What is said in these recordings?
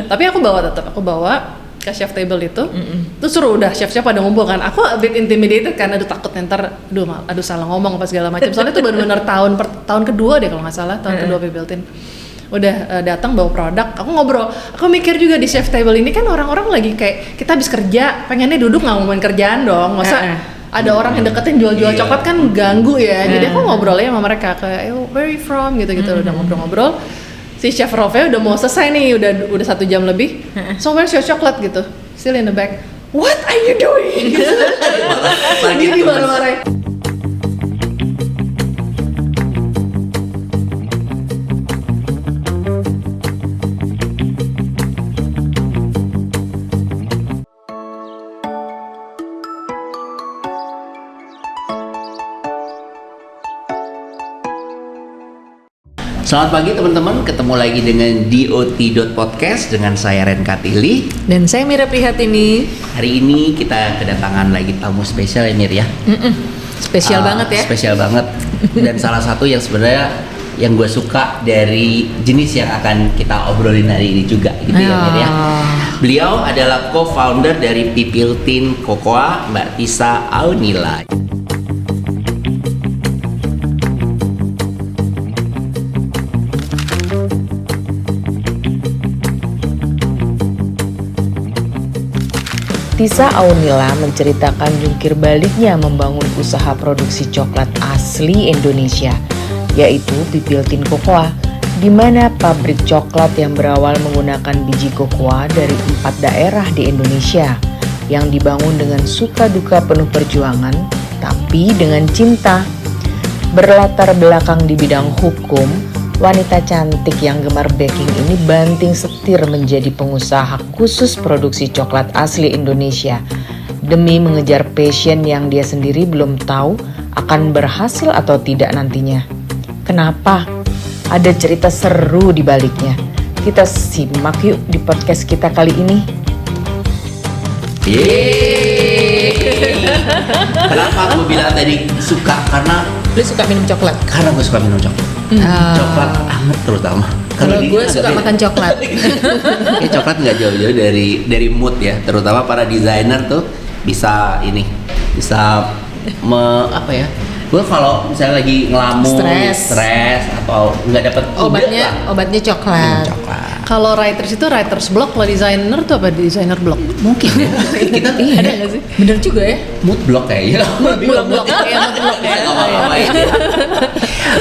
Tapi aku bawa ke chef table itu. Terus suruh udah chef-chef pada ngumpul kan. Aku a bit intimidated kan, takut ntar aduh salah ngomong apa segala macam. Soalnya itu benar-benar tahun kedua deh kalau nggak salah, tahun kedua Pipiltin. Udah datang bawa produk, aku ngobrol, aku mikir juga di chef table ini kan orang-orang lagi kayak kita habis kerja, pengennya duduk nggak ngomongin kerjaan dong, masa ada orang yang deketin jual-jual coklat kan ganggu ya, jadi aku ngobrolnya sama mereka kayak where you from gitu-gitu, udah ngobrol-ngobrol, si chef Rolfnya udah mau selesai nih, udah 1 jam lebih, so where's your chocolate gitu, still in the back, what are you doing? Gitu marah-marah. Selamat pagi teman-teman, ketemu lagi dengan DOT.podcast dengan saya Ren Katili. Dan saya Mira Prihatini. Hari ini kita kedatangan lagi tamu spesial ya Mir ya. Spesial banget ya. Spesial banget. Dan salah satu yang sebenarnya yang gue suka dari jenis yang akan kita obrolin hari ini juga gitu ya Mir ya. Beliau adalah co-founder dari Pipiltin Cocoa, Mbak Tisa Aunila. Tisa Aunila menceritakan jungkir baliknya membangun usaha produksi coklat asli Indonesia, yaitu Pipiltin Cocoa, di mana pabrik coklat yang berawal menggunakan biji kokoa dari 4 daerah di Indonesia, yang dibangun dengan suka duka penuh perjuangan, tapi dengan cinta. Berlatar belakang di bidang hukum, wanita cantik yang gemar baking ini banting setir menjadi pengusaha khusus produksi coklat asli Indonesia demi mengejar passion yang dia sendiri belum tahu akan berhasil atau tidak nantinya. Kenapa? Ada cerita seru di baliknya. Kita simak yuk di podcast kita kali ini. Kenapa aku bilang tadi suka? Karena Lu suka minum coklat? Karena gue suka minum coklat. Coklat anget terutama. Kalau gue suka makan coklat. Kayak coklat nggak jauh-jauh dari mood ya. Terutama para desainer tuh bisa apa ya? Gue kalau misalnya lagi ngelamun, stres atau nggak dapet obatnya coklat. Kalau writers block, kalau designer tuh apa designer block? Mungkin ya. Kita ada nggak sih? Bener juga ya. Mood block kayaknya. Mood block ya.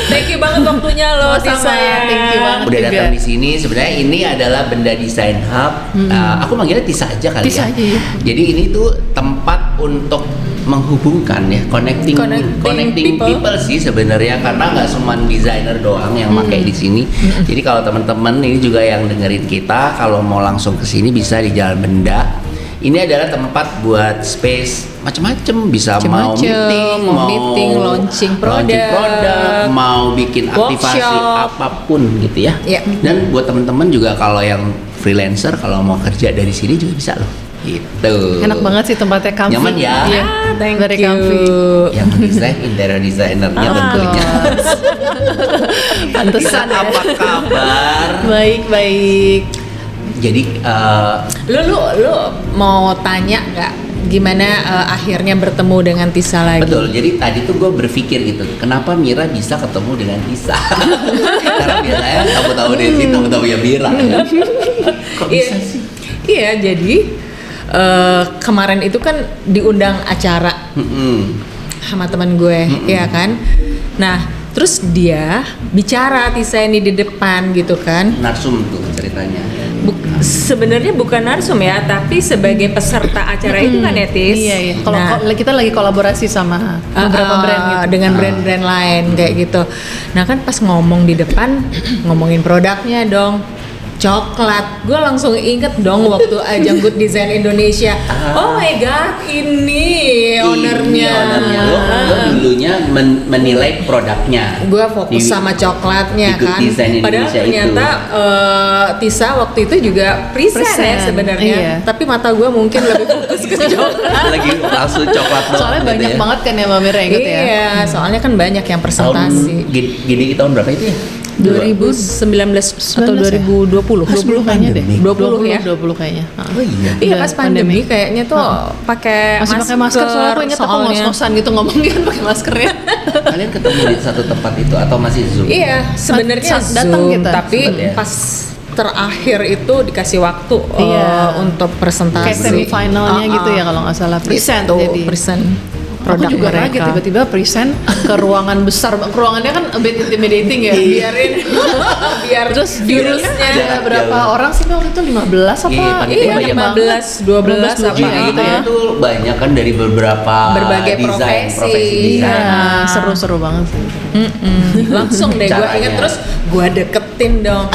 Thank you banget waktunya lo Tisa. Thank you banget. Udah datang di sini. Sebenarnya ini adalah Benda Design Hub. Aku manggilnya Tisa aja kali Tisa ya. aja, ya. Jadi ini tuh tempat untuk menghubungkan ya, connecting people sih sebenarnya, karena nggak cuma desainer doang yang pakai di sini. Jadi kalau teman-teman ini juga yang dengerin kita, kalau mau langsung ke sini bisa di Jalan Benda. Ini adalah tempat buat space macam-macam, bisa mau meeting, launching produk, mau bikin aktivasi apapun gitu ya. Dan buat teman-teman juga kalau yang freelancer, kalau mau kerja dari sini juga bisa loh. Gitu. Enak banget sih tempatnya, comfy. Nyaman ya. Thank Very you. comfy. Yang desain interior designernya tentunya. Pantesan ya. Apa kabar? Baik. Jadi Lu mau tanya nggak gimana akhirnya bertemu dengan Tisa lagi? betul. Jadi tadi tuh gue berpikir gitu, kenapa Mira bisa ketemu dengan Tisa? Karena biasanya kamu tahu dari sini, kamu tahu ya Mira. Ya? Kok bisa sih? Iya, jadi kemarin itu kan diundang acara sama teman gue, ya kan. Nah, terus dia bicara Tisa ini di depan gitu kan. Narsum tuh ceritanya. Sebenarnya bukan narsum ya, tapi sebagai peserta acara itu kan ya Tis. Iya. Kalau kita lagi kolaborasi sama beberapa brand gitu. Dengan brand-brand lain kayak gitu. Nah kan pas ngomong di depan ngomongin produknya dong. Coklat, gue langsung inget dong waktu ajang Good Design Indonesia. Oh my god, ini ownernya. Lo dulunya menilai produknya. Gue fokus sama coklatnya di Good kan. Design Padahal Indonesia ternyata Tisa waktu itu juga present ya sebenarnya. Iya. Tapi mata gue mungkin lebih fokus ke coklat. Lagi langsung coklat doang. Soalnya gitu banyak ya. banget kan ya Mbak Mira ikut ya. Iya, soalnya kan banyak yang presentasi. Gini tahun berapa itu ya? 2019 atau 2020? 20 kayaknya deh. 20 ya. 20 kayaknya. Oh iya. Iya Udah pas pandemi kayaknya tuh pakai Masih pakai masker soalnya aku ingat aku ngos-ngosan gitu ngomongnya pakai maskernya. Kalian ketemu di satu tempat itu atau masih Zoom? Iya, sebenarnya datang Zoom, kita, tapi sebenarnya. pas terakhir itu dikasih waktu Iya. untuk presentasi. Kayak semifinalnya gitu ya kalau nggak salah present Gitu, jadi. present Aku produk juga mereka. kaget tiba-tiba present ke ruangan besar. Ruangannya kan a bit intimidating ya. Biar terus virusnya ada Jarak berapa jauh. orang sih waktu itu 15 apa? Iya, panitia banyak 15, 12 apa Iya, gitu ya. itu banyak kan dari beberapa Berbagai desain, profesi. profesi desain. Iya, seru-seru banget sih. Langsung deh gue Caranya. inget terus gue deketin dong.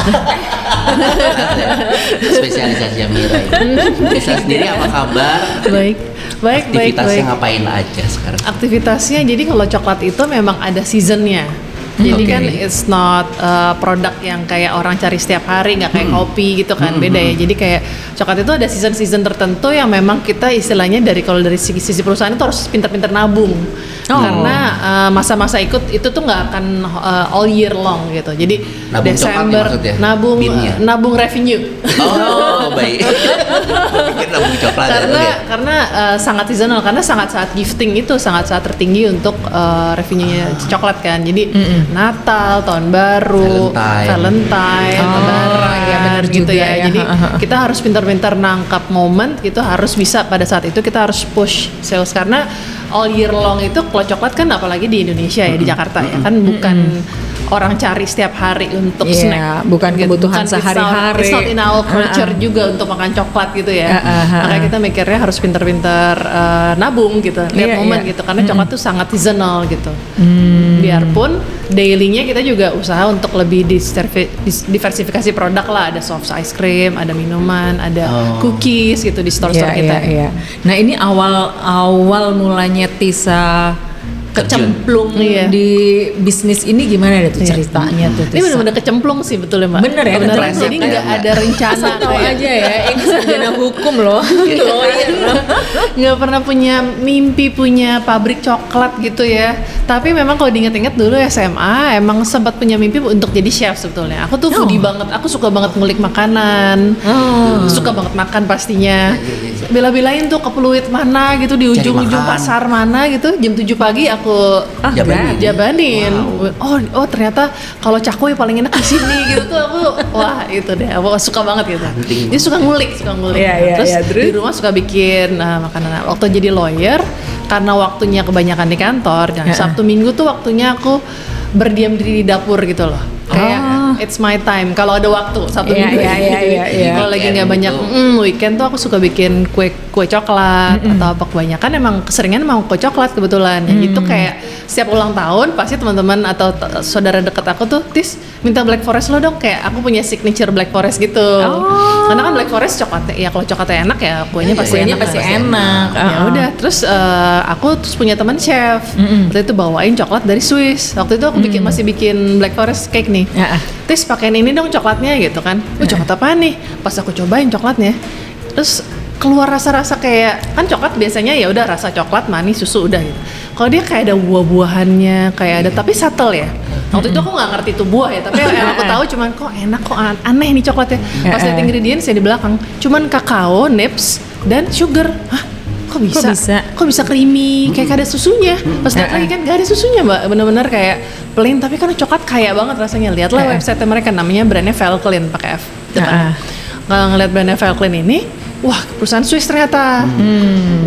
Spesialisasi Mira ini. Bisa sendiri apa kabar? Baik. Aktivitasnya ngapain aja sekarang? Aktivitasnya jadi kalau coklat itu memang ada seasonnya. Jadi Oke. kan it's not produk yang kayak orang cari setiap hari, nggak kayak kopi gitu kan, beda ya. Jadi kayak coklat itu ada season-season tertentu yang memang kita istilahnya kalau dari sisi perusahaan itu harus pintar-pintar nabung. Karena masa-masa ikut itu tuh nggak akan all year long gitu. Jadi Nabung Desember coklat maksudnya? nabung Binnya? nabung revenue. Oh, baik. Pikir nabung coklat karena sangat seasonal, karena sangat saat gifting itu sangat tertinggi untuk revenue-nya coklat kan. Jadi Natal, tahun baru, Valentine, Lebaran, iya benar gitu juga ya. ya. Jadi kita harus pintar-pintar nangkap momen gitu, harus bisa pada saat itu kita harus push sales karena all year long itu kalau coklat kan apalagi di Indonesia ya, di Jakarta ya kan bukan orang cari setiap hari untuk Iya, snack, bukan kebutuhan sehari-hari. It's not in our culture juga untuk makan coklat gitu ya. Makanya kita mikirnya harus pintar-pintar nabung gitu, lihat Iya, momen iya. gitu. Karena coklat tuh sangat seasonal gitu. Biarpun dailynya kita juga usaha untuk lebih diversifikasi produk lah. Ada soft ice cream, ada minuman, ada cookies gitu di store-store kita. Iya. Nah ini awal mulanya Tisa kecemplung di bisnis ini gimana deh tuh ceritanya tuh Ini Tisa? benar-benar kecemplung sih betul ya Mbak. Bener ya, Beneran. kecemplung. Jadi nggak ada rencana Asal tahu kayak aja ya, ini sarjana hukum loh. nggak pernah punya mimpi punya pabrik coklat gitu ya. Tapi memang kalau diinget-inget dulu SMA emang sempat punya mimpi untuk jadi chef sebetulnya. Aku tuh foodie banget, aku suka banget ngulik makanan, suka banget makan pastinya. Bela-belain tuh ke Pluit mana gitu di ujung-ujung makan. pasar mana gitu jam 7 pagi aku jabanin. Oh ternyata kalau cakwe paling enak di sini gitu tuh aku wah itu deh aku suka banget gitu. Dia suka ngulik. Terus di rumah suka bikin makanan. Waktu jadi lawyer karena waktunya kebanyakan di kantor dan Sabtu Minggu tuh waktunya aku berdiam diri di dapur gitu loh. Kayak it's my time kalau ada waktu Sabtu Minggu. Iya. Kalau lagi nggak banyak weekend tuh aku suka bikin kue coklat atau apa, kebanyakan emang keseringan emang kue coklat kebetulan. Itu kayak setiap ulang tahun pasti teman-teman atau saudara dekat aku tuh Tis minta Black Forest lo dong, kayak aku punya signature Black Forest gitu. Karena kan Black Forest coklatnya ya kalau coklatnya enak ya kuenya pasti enak. Ya udah terus aku punya teman chef. Waktu itu bawain coklat dari Swiss. Waktu itu aku masih bikin Black Forest cake nih. Tis pakein ini dong coklatnya gitu kan. Coklat apa nih? Pas aku cobain coklatnya, terus keluar rasa-rasa kayak kan coklat biasanya ya udah rasa coklat, manis, susu udah gitu. Kalau dia kayak ada buah-buahannya, kayak ada tapi subtle ya. Waktu itu aku nggak ngerti itu buah ya, tapi yang aku tahu cuman kok enak, kok aneh nih coklatnya. Pas lihat ingredients ya di belakang, cuman kakao, nips, dan sugar. Hah? Kok bisa creamy, kayak ada susunya. Pas lihat lagi kan gak ada susunya Mbak, bener-bener kayak plain tapi kan coklat kaya banget rasanya. Lihatlah website mereka, namanya brandnya Velklin pakai F. Kalau ngeliat brandnya Velklin ini, wah perusahaan Swiss ternyata.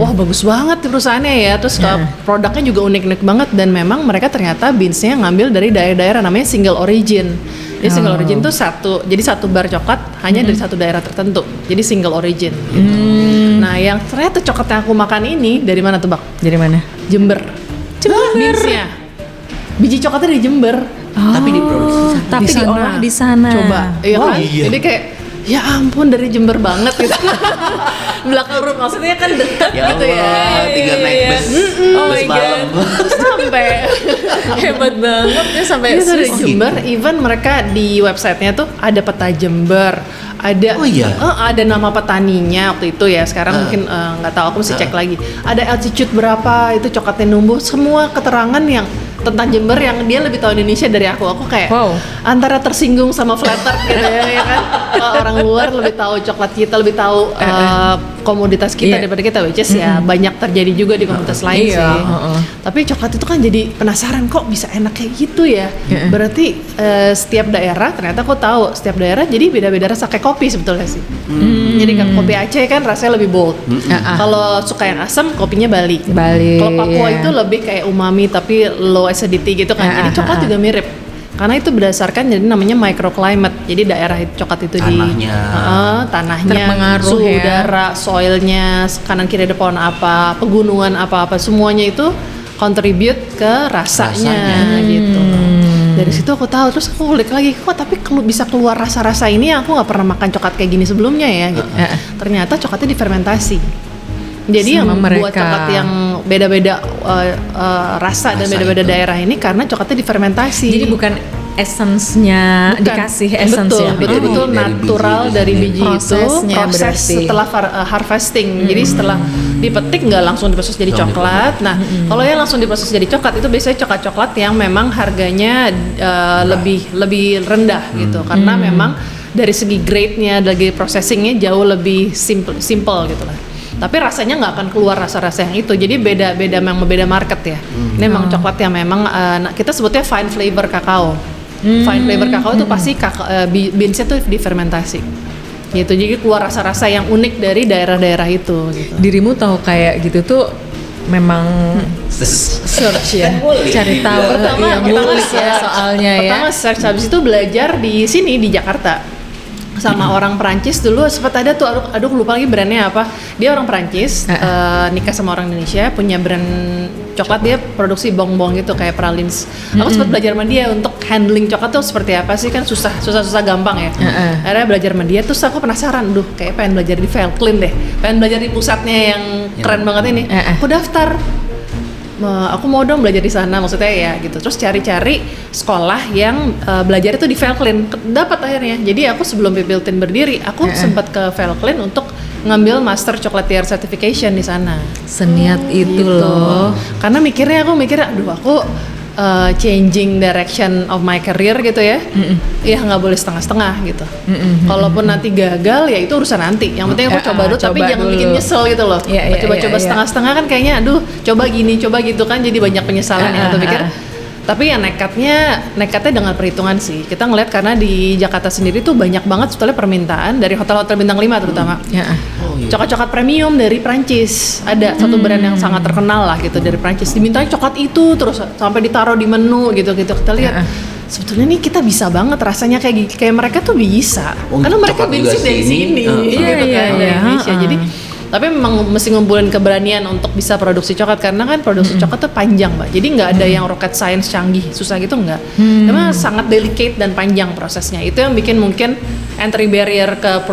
Wah bagus banget perusahaannya ya. Terus produknya juga unik-unik banget dan memang mereka ternyata beansnya ngambil dari daerah-daerah namanya single origin. Jadi single origin tuh satu bar coklat hanya dari satu daerah tertentu. Jadi single origin. Nah yang ternyata coklat yang aku makan ini dari mana tuh Bak? Dari mana? Jember. Beansnya. Biji coklatnya dari Jember. Tapi diproduksi Tapi diolah di sana. Coba, iya kan? Iya. Jadi kayak ya ampun dari Jember banget gitu. Belakang rumah maksudnya kan dekat ya gitu ya. Allah, tinggal naik bus bus malam. Sampai Hebat banget ya sampai itu dari Jember. Even mereka di websitenya tuh ada peta Jember. Ada ada nama petaninya waktu itu ya. Sekarang mungkin nggak tahu, aku mesti cek lagi. Ada altitude berapa itu coklatnya numbuh, semua keterangan yang tentang Jember yang dia lebih tahu Indonesia dari aku. Aku kayak antara tersinggung sama flattered gitu ya kan. Orang luar lebih tahu coklat kita, lebih tahu komoditas kita daripada kita, which is ya banyak terjadi juga di komunitas lain sih. Tapi coklat itu kan jadi penasaran, kok bisa enak kayak gitu ya. Berarti setiap daerah, ternyata aku tahu setiap daerah jadi beda-beda rasa, kayak kopi sebetulnya sih. Jadi kan kopi Aceh kan rasanya lebih bold. Kalau suka yang asam, kopinya Bali. Kalau Papua itu lebih kayak umami tapi low acidity gitu kan. Jadi coklat juga mirip. Karena itu berdasarkan jadi namanya microclimate. Jadi daerah coklat itu tanahnya, suhu udara, soilnya, kanan kiri ada pohon apa, pegunungan apa-apa, semuanya itu contribute ke rasanya. Gitu. Dari situ aku tahu, terus aku kulik lagi, kok tapi bisa keluar rasa-rasa ini yang aku nggak pernah makan coklat kayak gini sebelumnya ya. Gitu. Ternyata coklatnya difermentasi. Jadi sama yang buat coklat yang beda-beda rasa dan beda-beda daerah ini karena coklatnya difermentasi. Jadi bukan essence-nya dikasih essence ya. Betul natural dari biji itu, proses setelah harvesting. Jadi setelah dipetik nggak langsung diproses jadi coklat. Nah, kalau yang langsung diproses jadi coklat itu biasanya coklat-coklat yang memang harganya lebih rendah gitu. Karena memang dari segi grade-nya, dari processing-nya jauh lebih simple gitu lah. Tapi rasanya nggak akan keluar rasa-rasa yang itu, jadi memang beda market ya. Ini memang coklat yang memang kita sebutnya fine flavor kakao. Fine flavor kakao itu pasti beansnya tuh difermentasi gitu, jadi keluar rasa-rasa yang unik dari daerah-daerah itu gitu. Dirimu tahu kayak gitu tuh memang search ya, cari tahu soalnya ya. Pertama search, habis itu belajar di sini di Jakarta sama orang Perancis dulu. Sempat ada tuh, aduh lupa lagi brandnya apa. Dia orang Perancis, nikah sama orang Indonesia, punya brand coklat, dia produksi bong-bong gitu kayak pralines. Aku sempat belajar sama dia untuk handling coklat tuh seperti apa sih, kan susah gampang ya. Akhirnya belajar sama dia, terus aku penasaran, kayak pengen belajar di Velklin deh, pengen belajar di pusatnya yang keren banget ini. Aku daftar, aku mau dong belajar di sana, maksudnya ya gitu. Terus cari-cari sekolah yang belajar itu di Velklin, dapat akhirnya. Jadi aku sebelum Pipiltin berdiri, aku sempat ke Velklin untuk ngambil Master Chocolatier Certification di sana. Seniat itu gitu. loh. Karena aku mikirnya, aku changing direction of my career gitu ya. Ya nggak boleh setengah-setengah gitu. Kalaupun nanti gagal ya itu urusan nanti. Yang penting aku coba dulu, tapi jangan bikin nyesel gitu loh. Coba-coba setengah-setengah kan kayaknya coba gini, coba gitu kan, jadi banyak penyesalan yang aku pikir. Tapi ya nekatnya dengan perhitungan sih. Kita ngeliat karena di Jakarta sendiri tuh banyak banget sebetulnya permintaan dari hotel-hotel bintang 5 terutama. Coklat-coklat premium dari Prancis. Ada satu brand yang sangat terkenal lah gitu dari Prancis. Dimintanya coklat itu terus sampai ditaruh di menu gitu-gitu. Kita lihat sebetulnya nih kita bisa banget rasanya kayak mereka tuh bisa. Karena mereka basic dari sini. Gitu kan dari Indonesia. Jadi tapi memang mesti ngumpulin keberanian untuk bisa produksi coklat, karena kan produksi coklat tuh panjang Mbak, jadi nggak ada yang rocket science canggih susah gitu nggak, memang sangat delicate dan panjang prosesnya. Itu yang bikin mungkin entry barrier ke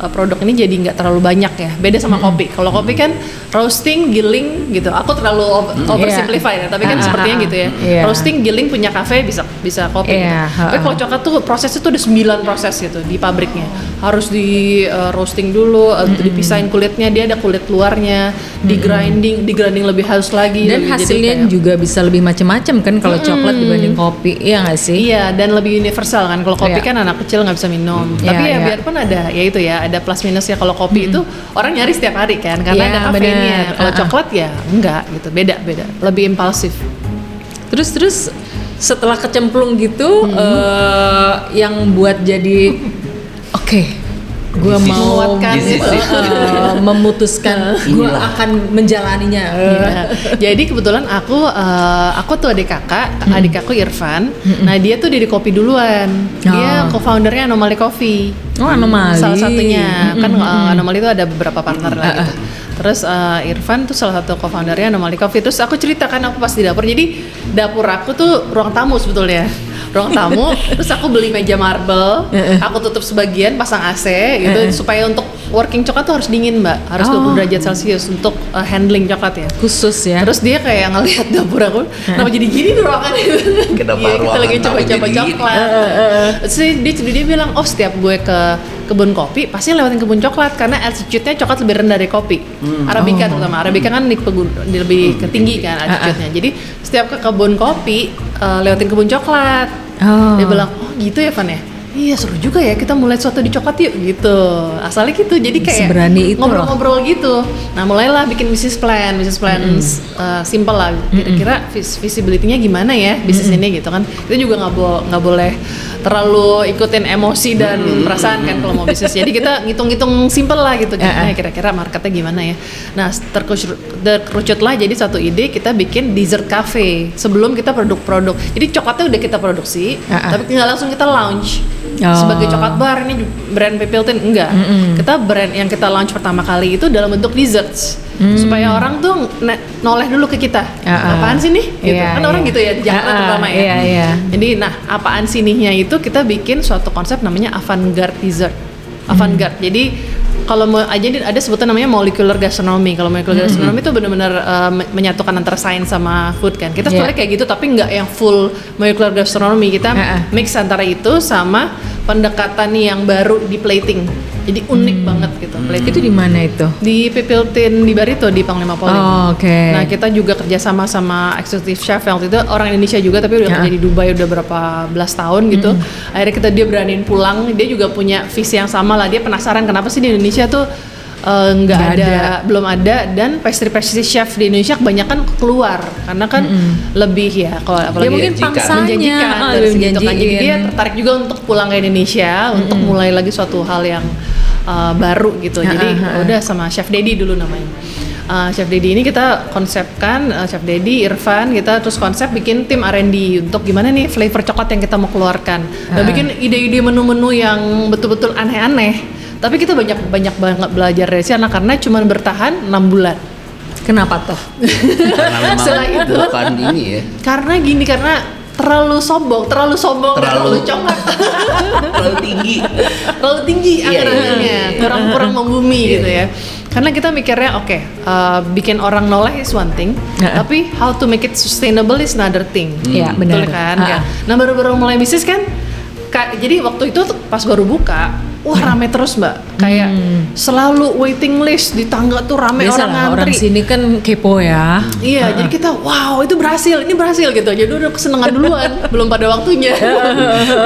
produk ini jadi nggak terlalu banyak ya, beda sama kopi. Kalau kopi kan roasting, giling gitu, aku terlalu oversimplify ya, tapi kan sepertinya gitu ya. Roasting, giling, punya kafe bisa kopi gitu. Tapi kalau coklat tuh prosesnya tuh ada 9 proses gitu di pabriknya, harus di roasting dulu, dipisahin kulitnya, dia ada kulit luarnya, di grinding lebih halus lagi, dan hasilnya juga bisa lebih macam-macam kan kalau coklat dibanding kopi, iya nggak sih? Iya, dan lebih universal kan. Kalau kopi kan anak kecil nggak bisa minum, tapi ya biarpun ada ya itu ya, ada plus minusnya. Kalau kopi itu orang nyari setiap hari kan, karena ada kafeinnya. Kalau coklat ya enggak gitu, beda lebih impulsif. Terus setelah kecemplung gitu, yang buat jadi gue mau memutuskan gue akan menjalaninya. Jadi kebetulan aku tuh adik kakakku Irfan. Nah dia tuh dari kopi duluan. Dia co-foundernya Anomaly Coffee. Anomaly. Salah satunya kan Anomaly itu ada beberapa partner lah gitu. Terus Irfan tuh salah satu co-foundernya Anomaly Coffee. Terus aku ceritakan aku pas di dapur. Jadi dapur aku tuh ruang tamu sebetulnya. Terus aku beli meja marble, aku tutup sebagian, pasang AC gitu supaya untuk working coklat tuh harus dingin mbak, harus 20 derajat Celcius untuk handling coklat ya. Khusus ya. Terus dia kayak ngelihat dapur aku, kenapa jadi gini tuh ruangannya? Kenapa Iya, kita lagi ruangan coba-coba jadi gini? coklat. Terus dia bilang, oh setiap gue ke kebun kopi pasti lewatin kebun coklat karena altitude-nya coklat lebih rendah dari kopi. Arabica terutama, Arabica kan lebih tinggi kan altitude-nya. Jadi setiap ke kebun kopi lewatin kebun coklat. Dia bilang, oh gitu ya Van ya? Iya seru juga ya, kita mulai sesuatu di coklat yuk gitu. Asalnya gitu, jadi kayak seberani itu ngobrol-ngobrol gitu. Nah mulailah bikin business plan simple lah. Kira-kira visibility-nya gimana ya bisnis ini gitu kan. Kita juga nggak boleh terlalu ikutin emosi dan perasaan kan kalau mau bisnis. Jadi kita ngitung-ngitung simple lah gitu. Kira-kira marketnya gimana ya. Nah terkerucut lah jadi satu ide, kita bikin dessert cafe sebelum kita produk-produk. Jadi coklatnya udah kita produksi, tapi nggak langsung kita launch. Sebagai coklat bar ini brand Pipiltin enggak. Kita brand yang kita launch pertama kali itu dalam bentuk desserts. Supaya orang tuh noleh dulu ke kita. Apaan sih nih? Gitu. Kan orang gitu ya di Jakarta terutama ya. Jadi apaan sih nihnya itu kita bikin suatu konsep namanya avant-garde dessert. Avant-garde. Jadi kalau mau aja ada sebutan namanya molecular gastronomy. Kalau molecular gastronomy itu benar-benar menyatukan antara sains sama food kan. Kita sebenarnya kayak gitu tapi nggak yang full molecular gastronomy. Kita mix antara itu sama pendekatan yang baru di plating. Jadi unik banget gitu. Itu di mana itu? Di Pipiltin di Barito di Panglima Polim. Oke. Nah kita juga kerjasama sama executive chef yang waktu itu orang Indonesia juga tapi udah kerja di Dubai udah berapa belas tahun gitu. Akhirnya dia beraniin pulang. Dia juga punya visi yang sama lah. Dia penasaran kenapa sih di Indonesia tuh belum ada, dan pastry chef di Indonesia kebanyakan keluar karena kan lebih ya kalau apalagi mungkin pangsanya menjanjikan dari segitu kan. Jadi dia tertarik juga untuk pulang ke Indonesia untuk mulai lagi suatu hal yang baru gitu. Jadi udah sama Chef Dedi dulu namanya. Chef Dedi ini kita konsepkan, Chef Dedi, Irfan, kita terus konsep bikin tim R&D untuk gimana nih flavor coklat yang kita mau keluarkan. Bikin ide-ide menu-menu yang betul-betul aneh-aneh. Tapi kita banyak banget belajar dari sana karena cuma bertahan 6 bulan. Kenapa toh? Karena memang Setelah itu, bukan ini ya. Karena terlalu sombong, terlalu coklat. Terlalu tinggi anggarannya, kurang membumi gitu ya. Karena kita mikirnya bikin orang noleh is one thing, tapi how to make it sustainable is another thing. Iya, benar. Betul kan? Nah baru-baru mulai bisnis kan, jadi waktu itu pas baru buka, wah rame terus mbak, kayak selalu waiting list di tangga tuh rame. Biasa orang lah, ngantri. orang sini kan kepo ya. Iya, jadi kita wow itu berhasil, ini berhasil gitu. Jadi udah kesenangan duluan, belum pada waktunya.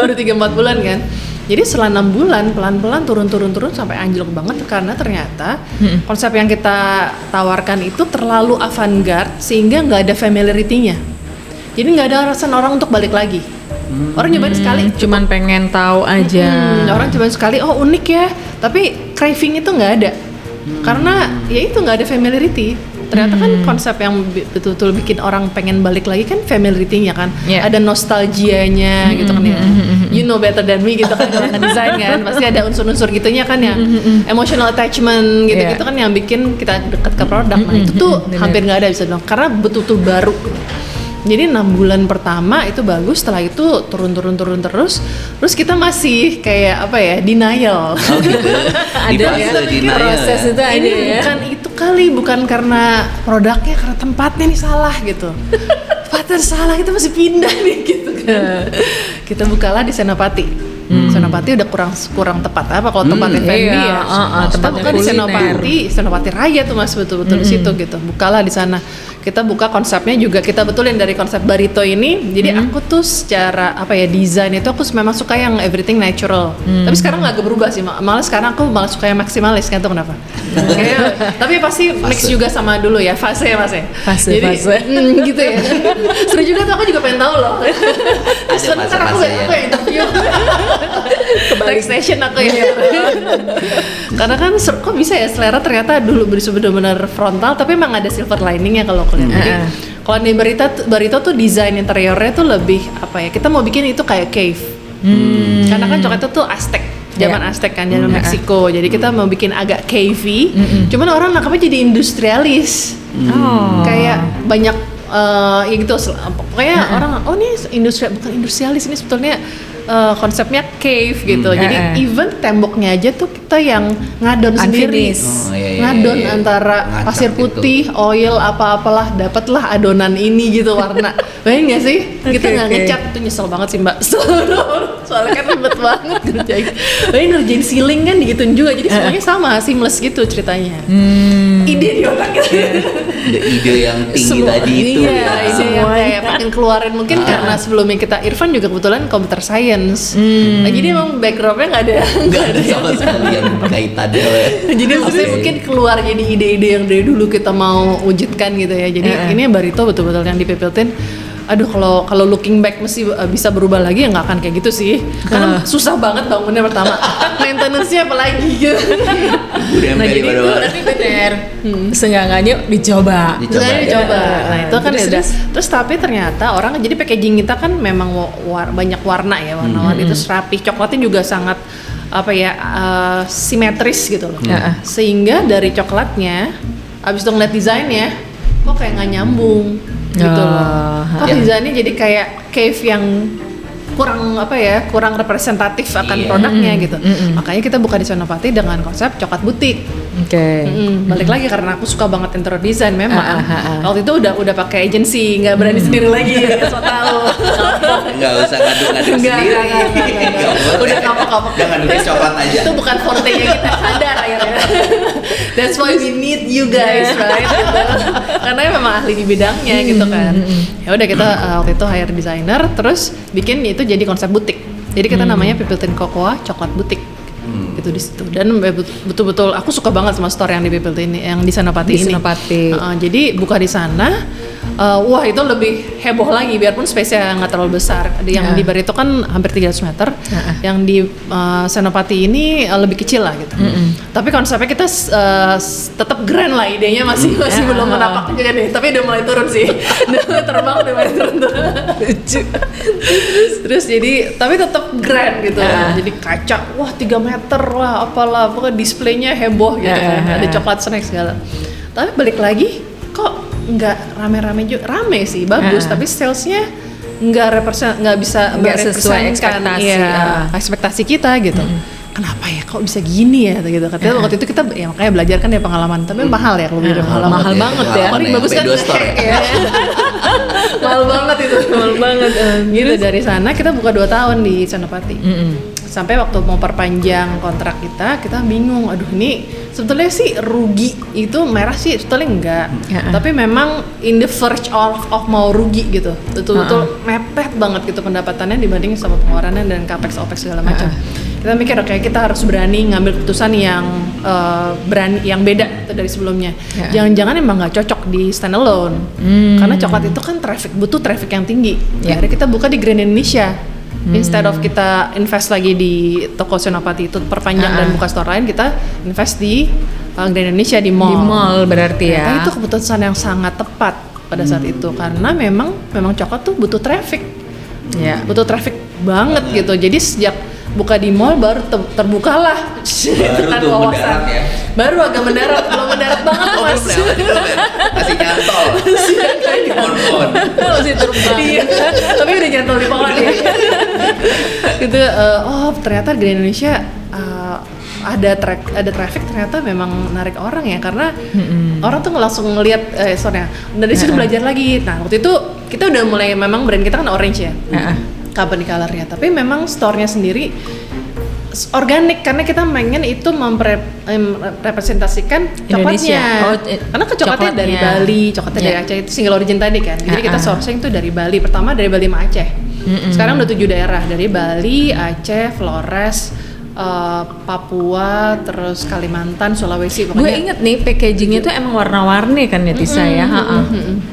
Udah 3-4 bulan kan. Jadi setelah 6 bulan pelan-pelan turun sampai anjlok banget karena ternyata konsep yang kita tawarkan itu terlalu avant-garde sehingga nggak ada familiarity-nya. Jadi nggak ada alasan orang untuk balik lagi. Orang nyobain sekali, cuman pengen tahu aja. Orang cobain sekali, oh unik ya. Tapi craving itu nggak ada, karena ya itu nggak ada familiarity. Ternyata kan konsep yang betul-betul bikin orang pengen balik lagi kan familiarity-nya kan, ada nostalgianya gitu kan ya. You know better than me gitu kan kalau desain kan, pasti ada unsur-unsur gitunya kan ya. Emotional attachment gitu kan yang bikin kita dekat ke produk. Nah itu tuh hampir nggak ada bisa bilang, karena betul-betul baru. Jadi 6 bulan pertama itu bagus, setelah itu turun terus kita masih kayak apa ya, denial. Ada ya, proses itu ada ya. Bukan itu kali, bukan karena produknya, karena tempatnya nih salah gitu. Tempatnya salah, kita masih pindah nih gitu kan. Kita bukalah di Senopati. Senopati udah kurang tepat apa kalau tempat Effendi ya. Kita buka di Senopati Raya tuh mas, betul-betul di situ gitu. Bukalah di sana. Kita buka konsepnya juga, kita betulin dari konsep Barito ini. Jadi aku tuh secara desain itu aku memang suka yang everything natural. Tapi sekarang nggak berubah sih, malah sekarang aku malah suka yang maksimalis, kan tuh kenapa? Tapi pasti mix juga sama dulu ya, fase ya mas ya. Fase. Gitu ya. Seru juga tuh, aku juga pengen tahu loh. Sebentar aku interview. Kebalik station aku ya. Karena kan kok bisa ya selera ternyata dulu benar-benar frontal, tapi emang ada silver liningnya kalau aku lihat. Jadi kalau di Barito tuh desain interiornya tuh lebih kita mau bikin itu kayak cave. Karena kan coklat itu tuh Aztec. Zaman Aztec kan, zaman Meksiko. Jadi kita mau bikin agak cavey. Cuman orang nangkapnya jadi industrialis. Kayak banyak ya gitu. Pokoknya orang ini bukan industrialis, ini sebetulnya konsepnya cave gitu. Jadi even temboknya aja tuh kita yang ngadon sendiri. Ngadon antara Ngacak pasir putih, oil apa-apalah, dapatlah adonan ini gitu warna. Bayang nggak sih? Kita nggak ngecat, itu nyesel banget sih Mbak. Soalnya kan ribet banget ngerjain. Ngerjain ceiling kan digituin juga. Jadi semuanya sama, seamless gitu ceritanya. Ide di otak gitu. Ide yang tinggi tadi itu. Iya, ide yang kayak pengen keluarin mungkin karena sebelumnya kita Irfan juga kebetulan computer science. Jadi emang backgroundnya nggak ada sama sekali yang kaitannya. Jadi maksudnya mungkin keluar jadi ide-ide yang dari dulu kita mau wujudkan gitu ya. Jadi ini Barito betul-betul yang dipipiltin. Aduh kalau looking back mesti bisa berubah lagi ya nggak akan kayak gitu sih. Karena susah banget bangunnya pertama. Maintenance-nya apalagi gitu. Nah jadi itu tapi bener. Seenggaknya dicoba. Nah itu kan udah. Terus tapi ternyata orang jadi packaging kita kan memang banyak warna ya, warna-warni itu rapi. Coklatnya juga sangat simetris gitu loh. Sehingga dari coklatnya abis itu ngeliat desainnya kok kayak nggak nyambung gitu loh. Kok desainnya jadi kayak cave yang kurang representatif akan produknya gitu. Makanya kita buka di Senopati dengan konsep coklat butik. Balik lagi karena aku suka banget interior design memang. Waktu itu udah pakai agency, nggak berani sendiri lagi ya, so tahu. Nggak usah ngadu-ngadu sendiri. Udah kapok-kapok. Udah ngaduin coklat aja. Itu bukan forte-nya kita, sadar akhirnya. That's why we need you guys, right? Gitu. Karena memang ahli di bidangnya gitu kan. Ya udah kita waktu itu hire designer, terus bikin itu jadi konsep butik. Jadi kita namanya Pipiltin Cocoa Coklat Butik. Gitu di situ. Dan betul-betul aku suka banget sama store yang di Pipiltin ini, yang di Senopati ini. Jadi buka di sana. Wah itu lebih heboh lagi biarpun space-nya nggak terlalu besar. Yang di Barito kan hampir 300 meter, yang di Senopati ini lebih kecil lah gitu. Tapi konsepnya kita tetap grand lah, idenya masih belum menapak juga nih. Tapi udah mulai turun sih, udah mulai terbang, udah mulai turun. Terus jadi tapi tetap grand gitu. Jadi kaca, wah 3 meter lah, apalah, pokoknya displaynya heboh gitu kan. Ada coklat snack segala. Tapi balik lagi kok nggak rame-rame juga, rame sih bagus tapi salesnya nggak bisa sesuai ekspektasi ekspektasi kita gitu. Kenapa ya kok bisa gini ya gitu. Katanya waktu itu kita ya makanya belajar kan ya pengalaman, tapi mahal ya kalau beli mahal banget ya. Paling bagus kan ya. Mahal banget itu. Mahal banget. Gitu dari sana kita buka 2 tahun di Senopati. Sampai waktu mau perpanjang kontrak kita bingung, aduh ini sebetulnya sih rugi, itu merah sih sebetulnya enggak, tapi memang in the verge of mau rugi gitu, betul-betul mepet banget gitu pendapatannya dibanding sama pengeluarannya dan capex opex segala macam. Kita mikir oke, kita harus berani ngambil keputusan yang berani, yang beda dari sebelumnya. Jangan-jangan emang nggak cocok di standalone, karena coklat itu kan butuh traffic yang tinggi. Akhirnya kita buka di Grand Indonesia. Instead of kita invest lagi di toko Senopati itu perpanjang dan buka store lain, kita invest di Grand Indonesia di mall. Di mall berarti ya. Itu keputusan yang sangat tepat pada saat itu karena memang coklat tuh butuh traffic. Butuh traffic banget gitu. Jadi sejak buka di mall baru terbukalah baru mendarat ya. Baru agak mendarat, belum mendarat banget Mas. Masih nyantol. Masih terbang. Tapi udah nyantol di pohon ya. Gitu, ternyata di Indonesia ada traffic, ternyata memang narik orang ya, karena orang tuh langsung ngelihat store-nya. Dari situ belajar lagi. Nah waktu itu kita udah mulai, memang brand kita kan orange ya, company color-nya, tapi memang store-nya sendiri organik karena kita pengen itu merepresentasikan coklatnya. Karena coklatnya dari Bali, coklatnya dari Aceh, itu single origin tadi kan. Jadi kita sourcing tuh dari Bali. Pertama dari Bali sama Aceh. Sekarang udah 7 daerah, dari Bali, Aceh, Flores, Papua, terus Kalimantan, Sulawesi. Gue inget nih packagingnya tuh emang warna-warni kan ya Tisa ya.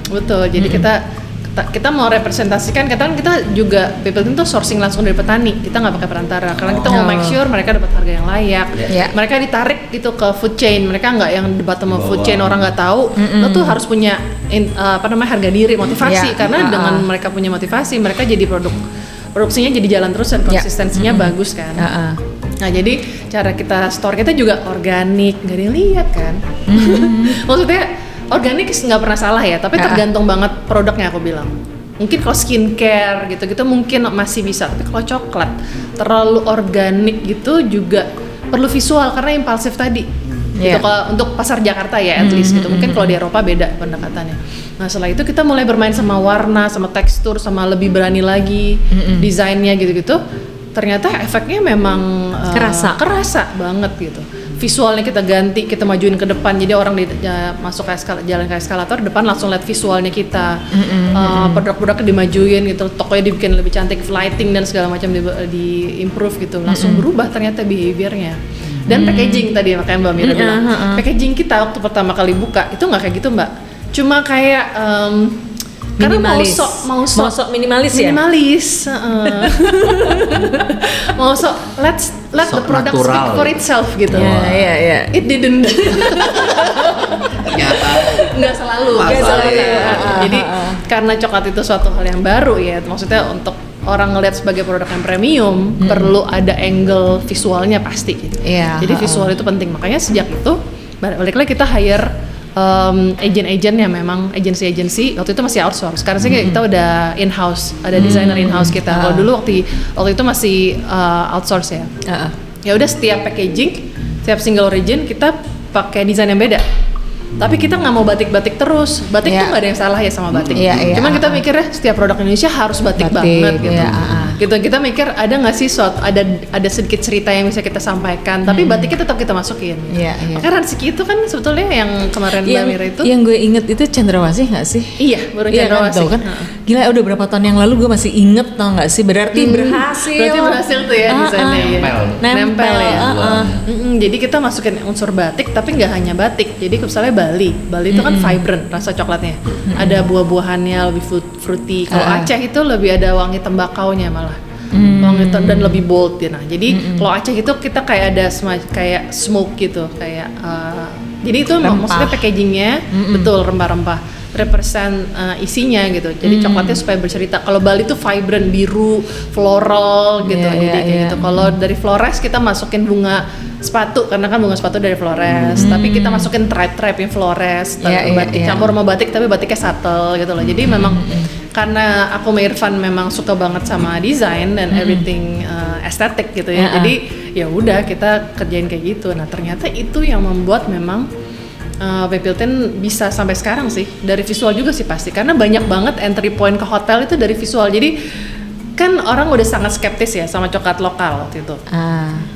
Betul. Jadi kita mau representasikan, kita juga Pipiltin tuh sourcing langsung dari petani, kita nggak pakai perantara karena kita mau make sure mereka dapat harga yang layak. Mereka ditarik gitu ke food chain, mereka nggak yang debat sama food chain orang nggak tahu. Lo tuh harus punya harga diri, motivasi, karena dengan mereka punya motivasi mereka jadi produksinya jadi jalan terus dan konsistensinya bagus kan. Nah jadi cara kita store kita juga organik, nggak ada yang lihat kan. Maksudnya organik nggak pernah salah ya, tapi tergantung banget produknya aku bilang. Mungkin kalau skincare gitu-gitu mungkin masih bisa, tapi kalau coklat terlalu organik gitu juga perlu visual karena impulsif tadi. Gitu kalau untuk pasar Jakarta ya at least gitu. Mungkin kalau di Eropa beda pendekatannya. Nah, setelah itu kita mulai bermain sama warna, sama tekstur, sama lebih berani lagi desainnya gitu-gitu. Ternyata efeknya memang kerasa banget gitu. Visualnya kita ganti, kita majuin ke depan, jadi orang masuk ke jalan ke eskalator depan langsung lihat visualnya kita. Produk-produknya dimajuin gitu, tokonya dibikin lebih cantik, lighting dan segala macam di improve gitu, langsung berubah ternyata behaviornya. Dan packaging tadi makanya Mbak Mira bilang, packaging kita waktu pertama kali buka itu nggak kayak gitu Mbak, cuma kayak karena mau sok minimalis ya? Minimalis, mau sok let the product speak for itself gitu. Iya. It didn't. Ternyata nggak selalu. Jadi karena coklat itu suatu hal yang baru ya, maksudnya untuk orang ngelihat sebagai produk yang premium perlu ada angle visualnya pasti gitu. Jadi visual itu penting, makanya sejak itu balik lagi kita hire agent-agent yang memang agency waktu itu masih outsource. Sekarang sih kita udah in-house, ada designer in-house kita. Kalau dulu waktu itu masih outsource ya. Ya udah setiap packaging, setiap single origin kita pakai desain yang beda. Tapi kita nggak mau batik-batik terus. Batik tuh nggak ada yang salah ya sama batik. Cuman kita mikirnya setiap produk Indonesia harus batik banget gitu. Gitu kita mikir ada nggak sih ada sedikit cerita yang bisa kita sampaikan. Tapi batiknya tetap kita masukin. Karena rezeki itu kan sebetulnya yang kemarin Mbak Mira itu. Yang gue inget itu Cendrawasih nggak sih? Iya, baru Cendrawasih. Kan? Gila udah berapa tahun yang lalu gue masih inget, tau nggak sih? Berarti berhasil tuh ya desainnya. Nempel ya. Jadi kita masukin unsur batik, tapi nggak hanya batik. Jadi misalnya Bali itu kan vibrant rasa coklatnya. Ada buah-buahannya lebih fruity. Kalau Aceh itu lebih ada wangi tembakaunya malah. Wangi dan lebih bold ya. Nah, jadi kalau Aceh itu kita kayak ada kayak smoke gitu, kayak jadi itu maksudnya packagingnya betul rempah-rempah represent isinya gitu. Jadi coklatnya supaya bercerita. Kalau Bali tuh vibrant, biru, floral gitu. Kayak gitu. Kalau dari Flores kita masukin bunga sepatu karena kan bunga sepatu dari Flores. Tapi kita masukin tribe yang Flores, batik campur sama batik tapi batiknya subtle gitu loh. Jadi memang karena aku sama Irfan memang suka banget sama desain dan everything estetik gitu ya. Jadi ya udah kita kerjain kayak gitu. Nah, ternyata itu yang membuat memang Pipiltin bisa sampai sekarang sih, dari visual juga sih pasti, karena banyak banget entry point ke hotel itu dari visual. Jadi kan orang udah sangat skeptis ya sama coklat lokal waktu itu.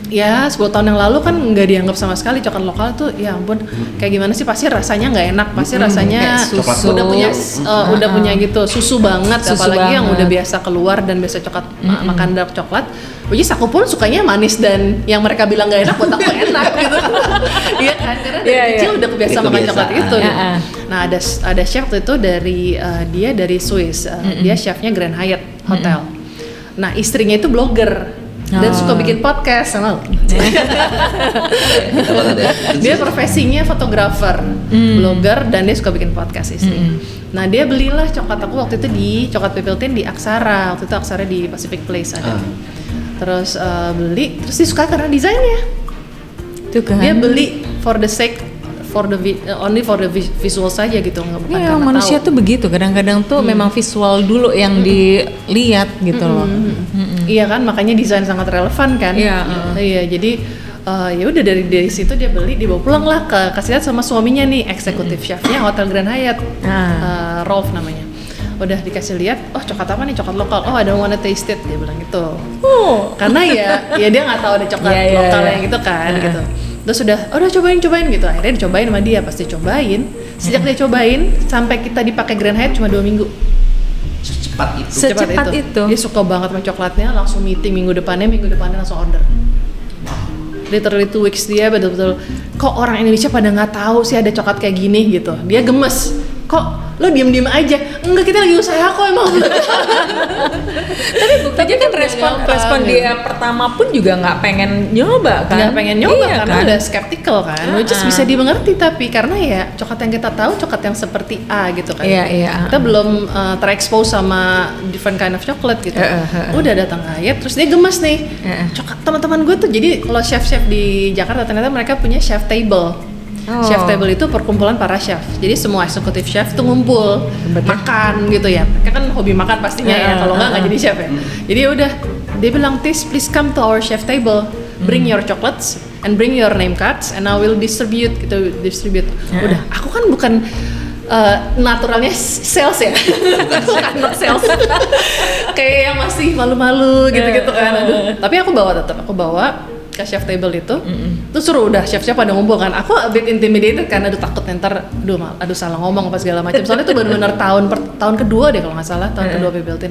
Ya 10 tahun yang lalu kan nggak dianggap sama sekali coklat lokal tuh, ya ampun kayak gimana sih, pasti rasanya nggak enak, pasti rasanya udah punya gitu susu banget, apalagi yang udah biasa keluar dan biasa makan dark coklat. Which is aku pun sukanya manis dan yang mereka bilang nggak enak buat aku enak gitu. Iya kan, karena dari kecil udah kebiasa makan coklat itu. Nah ada chef itu dia dari Swiss, dia chefnya Grand Hyatt Hotel. Nah istrinya itu blogger dan suka bikin podcast sama dia profesinya fotografer, blogger, dan dia suka bikin podcast istri. Nah dia belilah coklat aku waktu itu di Coklat Pipiltin di Aksara, waktu itu Aksara di Pacific Place ada. Terus beli, terus dia suka karena desainnya. Tuh kan. Dia beli for the sake only for the visual saja gitu, nggak bukan karena manusia tahu. Tuh begitu, kadang-kadang tuh memang visual dulu yang dilihat gitu loh. Iya kan, makanya desain sangat relevan kan. Iya, jadi ya udah dari situ dia beli, dibawa pulang lah kasih lihat sama suaminya nih, eksekutif chefnya Hotel Grand Hyatt, Rolf namanya. Udah dikasih lihat, oh coklat apa nih, coklat lokal, oh I don't wanna taste it, dia bilang gitu. Karena ya dia nggak tahu ada coklat lokal yang gitu kan gitu. Terus udah cobain gitu, akhirnya dicobain sama dia, pasti cobain. Sejak dia cobain sampai kita dipakai Grand Hyatt cuma 2 minggu. Secepat itu. Dia suka banget sama coklatnya, langsung meeting minggu depannya langsung order. Literally 2 weeks dia betul-betul, kok orang Indonesia pada nggak tahu sih ada coklat kayak gini gitu. Dia gemes, kok lo diem aja, enggak kita lagi usaha kok emang. Tapi kan respon dia pertama pun juga nggak pengen nyoba kan? Nggak pengen nyoba iya, karena kan? udah skeptical kan, which is bisa dimengerti, tapi karena ya coklat yang kita tahu coklat yang seperti A gitu kan. Kita belum terekspos sama different kind of chocolate gitu. Udah datang Hyatt, terus dia gemes nih. Coklat teman-teman gue tuh, jadi kalau chef-chef di Jakarta ternyata mereka punya chef table. Chef table itu perkumpulan para chef. Jadi semua eksekutif chef tuh ngumpul makan gitu ya. Mereka kan hobi makan pastinya ya. Kalau nggak jadi chef ya. Jadi udah dia bilang, please come to our chef table. Bring your chocolates and bring your name cards and I will distribute. Udah, aku kan bukan naturalnya sales ya, bukan sales. Kayak yang masih malu-malu gitu kan. Tapi aku bawa ke chef table itu. Terus suruh udah chef-chef pada ngumpul kan. Aku a bit intimidated kan, takut ntar aduh salah ngomong apa segala macam. Soalnya itu benar-benar tahun kedua deh kalau nggak salah, tahun kedua Pipiltin.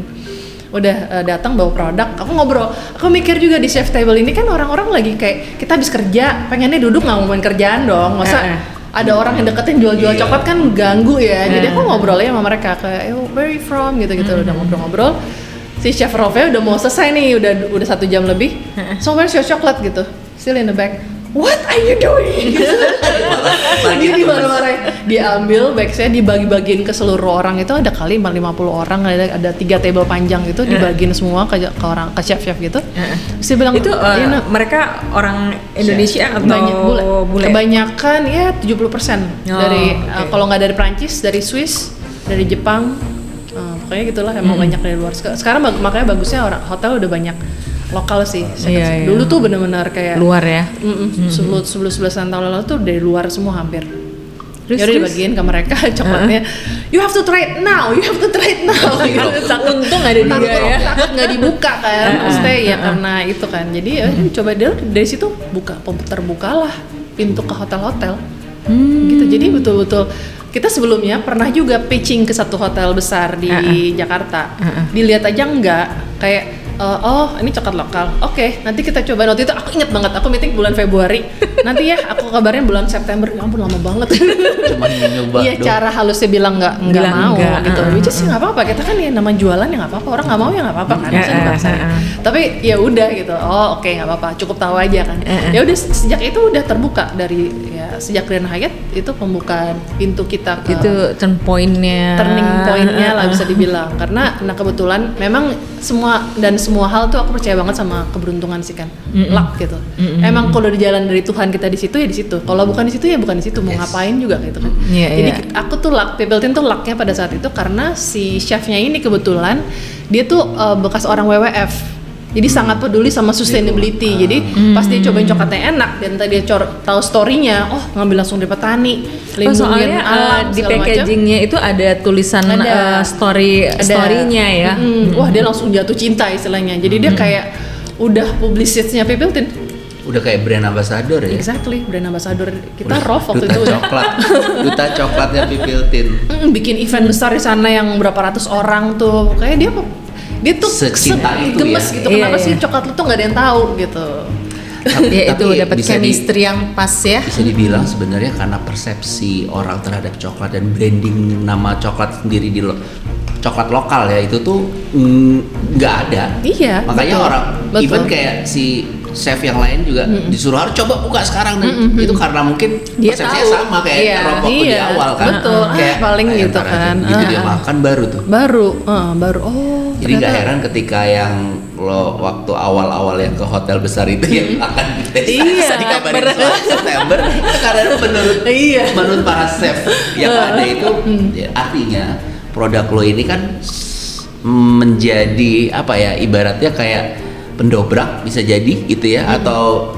Udah datang bawa produk, aku ngobrol, aku mikir juga di chef table ini kan orang-orang lagi kayak kita habis kerja, pengennya duduk nggak ngomongin kerjaan dong, masa ada orang yang deketin jual-jual coklat kan ganggu ya. Jadi aku ngobrolnya sama mereka kayak where you from gitu-gitu. Udah ngobrol-ngobrol, si chef Rolfnya udah mau selesai nih, udah 1 jam lebih. So where's your chocolate gitu, still in the bag. What are you doing? Dia dimarah-marahin. Diambil bagsnya, dibagi-bagiin ke seluruh orang. Itu ada kali 50 orang, ada 3 table panjang gitu, dibagiin semua ke chef-chef gitu. Terus dia bilang itu mereka orang Indonesia atau bule? Kebanyakan ya 70% dari kalau nggak dari Prancis, dari Swiss, dari Jepang, pokoknya gitulah. Emang banyak dari luar. Sekarang makanya bagusnya hotel udah banyak lokal sih. Dulu tuh benar-benar kayak luar ya. Sebelum 11 tahun lalu tuh dari luar semua hampir. Ya udah dibagiin ke mereka coklatnya. You have to try it now. Untung ada dia ya. Takut nggak dibuka kan. Maksudnya ya karena itu kan. Jadi coba dari situ terbukalah pintu ke hotel-hotel. Gitu. Jadi betul-betul kita sebelumnya pernah juga pitching ke satu hotel besar di Jakarta. Dilihat aja enggak kayak ini coklat lokal. Oke, nanti kita coba. Waktu itu aku inget banget, aku meeting bulan Februari. Nanti ya aku kabarin bulan September. Ya ampun lama banget. Cuma nyoba. Iya, cara halusnya bilang nggak mau gitu. Which is nggak apa-apa. Kita kan ya nama jualan ya nggak apa-apa. Orang nggak mau ya nggak apa-apa kan. Tapi ya udah gitu. Oke, nggak apa-apa. Cukup tahu aja kan. Ya udah sejak itu udah terbuka dari sejak Grand Hyatt itu pembukaan pintu kita ke turning point-nya lah bisa dibilang. Karena kebetulan memang semua hal tuh aku percaya banget sama keberuntungan sih kan, luck gitu. Emang kalau di jalan dari Tuhan kita di situ ya di situ. Kalau bukan di situ ya bukan di situ. Mau ngapain juga gitu kan. Jadi aku tuh Pipiltin tuh lucknya pada saat itu karena si chefnya ini kebetulan dia tuh bekas orang WWF. Jadi sangat peduli sama sustainability. Jadi pas dia cobain coklatnya enak dan tadi dia tahu story-nya, ngambil langsung dari petani, lindungin alam, di packagingnya itu ada tulisan story-nya ya. Wah, dia langsung jatuh cinta istilahnya. Jadi dia kayak udah publicistnya Pipiltin. Udah kayak brand ambassador ya. Exactly, brand ambassador kita waktu itu. Duta coklatnya Pipiltin. Bikin event besar di sana yang berapa ratus orang tuh. Kayak dia tuh secinta itu gemes ya. gitu. Kenapa sih coklat lu tuh nggak ada yang tahu gitu. Tapi itu dapat chemistry yang pas ya. Bisa dibilang sebenarnya karena persepsi orang terhadap coklat dan branding nama coklat sendiri di coklat lokal ya itu tuh nggak ada. Iya. Makanya orang even kayak si chef yang lain juga disuruh harus coba buka sekarang dan itu karena mungkin dia persepsinya tahu. sama kayak Rompok di awal kan. Betul. Kayak paling gitu kan. Gitu dia makan baru tuh. Baru. Jadi nggak heran ketika yang lo waktu awal-awal yang ke hotel besar itu yang akan dites dikabarin September karena menurut para chef yang ada itu ya, artinya produk lo ini kan menjadi apa ya ibaratnya kayak pendobrak bisa jadi gitu ya atau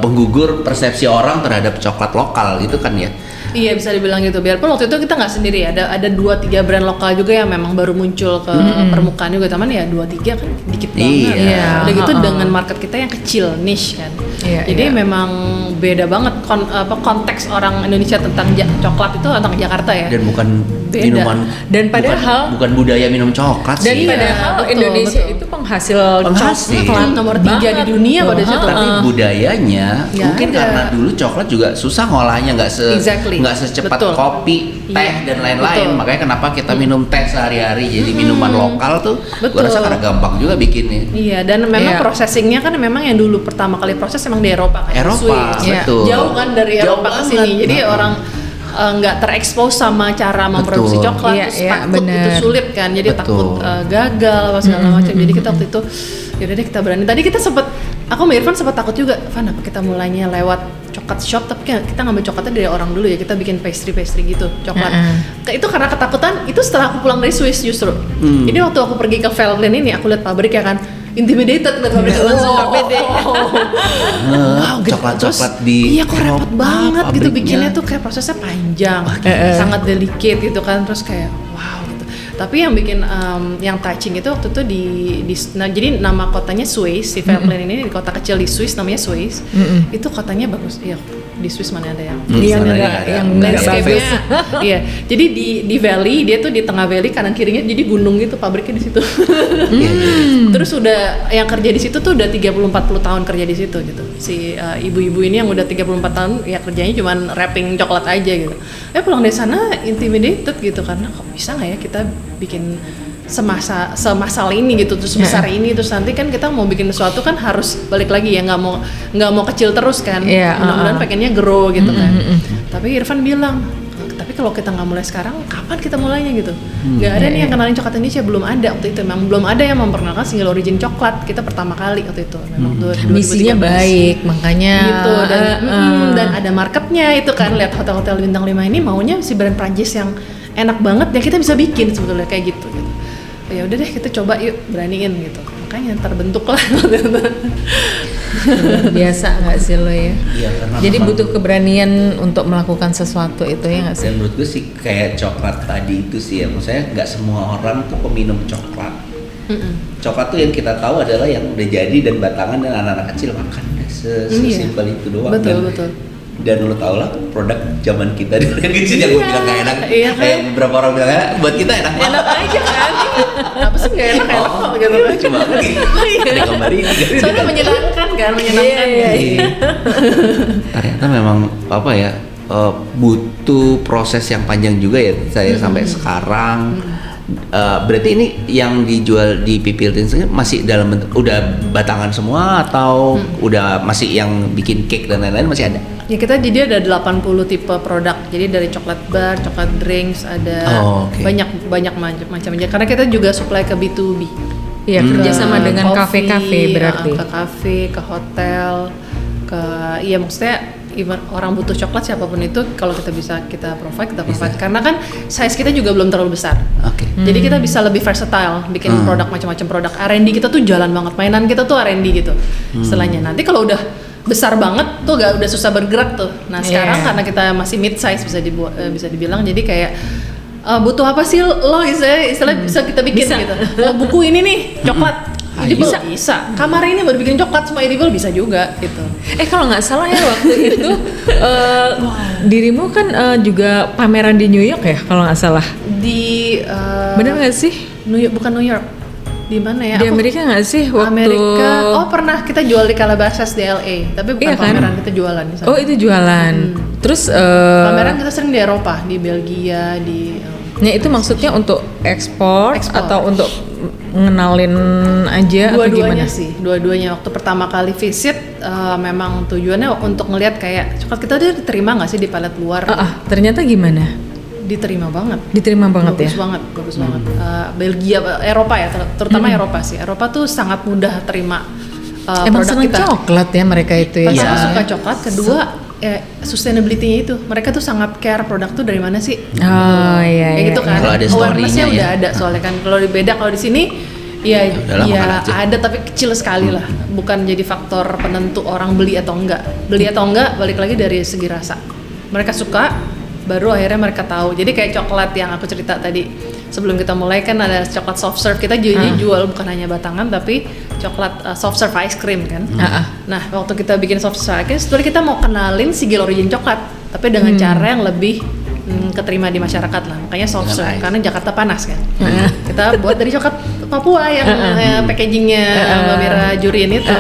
penggugur persepsi orang terhadap coklat lokal gitu kan ya. Iya bisa dibilang gitu. Biarpun waktu itu kita nggak sendiri ya. Ada 2-3 brand lokal juga yang memang baru muncul ke permukaan juga. Teman ya 2-3 kan dikit banget. Udah gitu dengan market kita yang kecil, niche kan. Jadi memang beda banget konteks orang Indonesia tentang coklat itu tentang Jakarta ya. Dan bukan beda. Minuman. Dan padahal bukan budaya minum coklat dan sih. Dan padahal Indonesia itu penghasil coklat nomor 3 di dunia pada saat itu. Tapi budayanya mungkin karena dulu coklat juga susah ngolahnya nggak secepat kopi, teh dan lain-lain. Makanya kenapa kita minum teh sehari-hari jadi minuman lokal tuh gue rasa karena gampang juga bikinnya. Iya, dan memang processingnya kan memang yang dulu pertama kali proses emang di Eropa kan. Betul. Jauh kan dari Eropa ke sini. Jadi orang nggak terekspos sama cara memproduksi coklat, terus takut itu sulit kan. Jadi takut gagal apa segala macam. Jadi kita waktu itu yaudah deh kita berani. Tadi kita sempet aku sama Irfan sempat takut juga, Van apa kita mulainya lewat coklat shop, tapi kita ngambil coklatnya dari orang dulu ya, kita bikin pastry gitu coklat. Itu karena ketakutan, itu setelah aku pulang dari Swiss justru. Jadi waktu aku pergi ke Veltlin ini, aku lihat pabrik ya kan, intimidated lihat pabrik langsung gak pede. Wow, coklat di iya kok repot banget gitu bikinnya tuh, kayak prosesnya panjang, sangat delicate gitu kan, terus kayak wow gitu. Tapi yang bikin yang touching itu waktu itu nah, jadi nama kotanya Swiss, si Veltlin ini di kota kecil di Swiss namanya Swiss. Itu kotanya bagus, iya di Swiss mana ada yang yang landscape-nya. Iya, jadi di valley, dia tuh di tengah valley, kanan kirinya jadi gunung gitu, pabriknya di situ. Terus udah yang kerja di situ tuh udah 30-40 tahun kerja di situ gitu. Si ibu-ibu ini yang udah 34 tahun ya kerjanya cuman wrapping coklat aja gitu. Pulang dari sana intimidated gitu, karena kok bisa nggak ya kita bikin semasal ini gitu, terus besar ini, terus nanti kan kita mau bikin sesuatu kan harus balik lagi ya, nggak mau kecil terus kan, mudah-mudahan pengennya grow gitu kan. Tapi Irfan bilang, tapi kalau kita nggak mulai sekarang, kapan kita mulainya gitu? Nggak ada nih yang kenalin coklat Indonesia, belum ada waktu itu, memang belum ada yang memperkenalkan single origin coklat, kita pertama kali waktu itu, memang misinya baik, makanya gitu, dan ada marketnya itu kan, lihat hotel-hotel bintang 5 ini maunya si brand Prancis yang enak banget yang kita bisa bikin sebetulnya kayak gitu. Ya udah deh kita coba yuk, beraniin gitu, makanya terbentuk lah. Biasa nggak sih lo ya? Iya, jadi butuh keberanian untuk melakukan sesuatu itu ya nggak sih? Dan menurut gue sih kayak coklat tadi itu sih ya, maksudnya nggak semua orang tuh peminum coklat. Coklat tuh yang kita tahu adalah yang udah jadi dan batangan dan anak-anak kecil makan, sesimpel itu doang. Betul. Dan lo tau lah produk zaman kita dulu yang kecil yang gue bilang gak enak, kayak beberapa orang bilang enak, buat kita enak aja kan. Apa sih gak enak kok gitu kan, cuma ada gambar ini soalnya menyenangkan kan, ternyata memang apa ya, butuh proses yang panjang juga ya saya sampai sekarang. Berarti ini yang dijual di Pipiltin masih dalam bentuk udah batangan semua atau udah masih yang bikin cake dan lain-lain masih ada? Ya kita jadi ada 80 tipe produk. Jadi dari coklat bar, coklat drinks, ada banyak macam. Karena kita juga supply ke B2B. Iya, kerjasama dengan kafe-kafe berarti. Ke kafe, ke hotel, iya maksudnya even orang butuh coklat siapapun itu, kalau kita bisa kita provide. Karena kan size kita juga belum terlalu besar. Jadi kita bisa lebih versatile, bikin produk macam-macam produk. R&D kita tuh jalan banget, mainan kita tuh R&D gitu. Istilahnya nanti kalau udah besar banget tuh udah susah bergerak tuh. Nah sekarang karena kita masih mid size bisa dibilang, jadi kayak butuh apa sih lo istilah bisa kita bikin gitu. Buku ini nih coklat edible bisa. Kamar ini baru bikin coklat semua edible bisa juga gitu. Kalau nggak salah ya waktu itu dirimu kan juga pameran di New York ya kalau nggak salah. Bener nggak sih? Bukan New York. Di mana ya? Di Amerika nggak sih waktu? Amerika. Pernah kita jual di Calabasas di LA, tapi bukan pameran, kita jualan di sana. Itu jualan. Terus pameran kita sering di Eropa, di Belgia, di. Ya itu maksudnya untuk ekspor atau untuk ngenalin aja atau gimana? Dua-duanya. Waktu pertama kali visit memang tujuannya untuk ngelihat kayak coklat kita udah diterima nggak sih di palet luar? Ternyata gimana? Diterima banget bagus banget. Belgia, Eropa ya, terutama Eropa sih. Eropa tuh sangat mudah terima emang produk kita. Coklat ya mereka itu ya. Pertama suka coklat, kedua sustainability-nya itu. Mereka tuh sangat care produk tuh dari mana sih. Kayak gitu kan. Kalau ada awareness-nya story-nya udah ada soalnya kan. Kalau beda kalau di sini ya ada tapi kecil sekali lah. Bukan jadi faktor penentu orang beli atau enggak. Balik lagi dari segi rasa. Mereka suka, baru akhirnya mereka tahu. Jadi kayak coklat yang aku cerita tadi sebelum kita mulai kan ada coklat soft serve, kita jual bukan hanya batangan tapi coklat soft serve ice cream kan. Nah waktu kita bikin soft serve ice cream, sebenarnya kita mau kenalin single origin coklat tapi dengan cara yang lebih keterima di masyarakat lah, makanya soft serve karena Jakarta panas kan. Kita buat dari coklat Papua yang packagingnya Mbak Mira juriin itu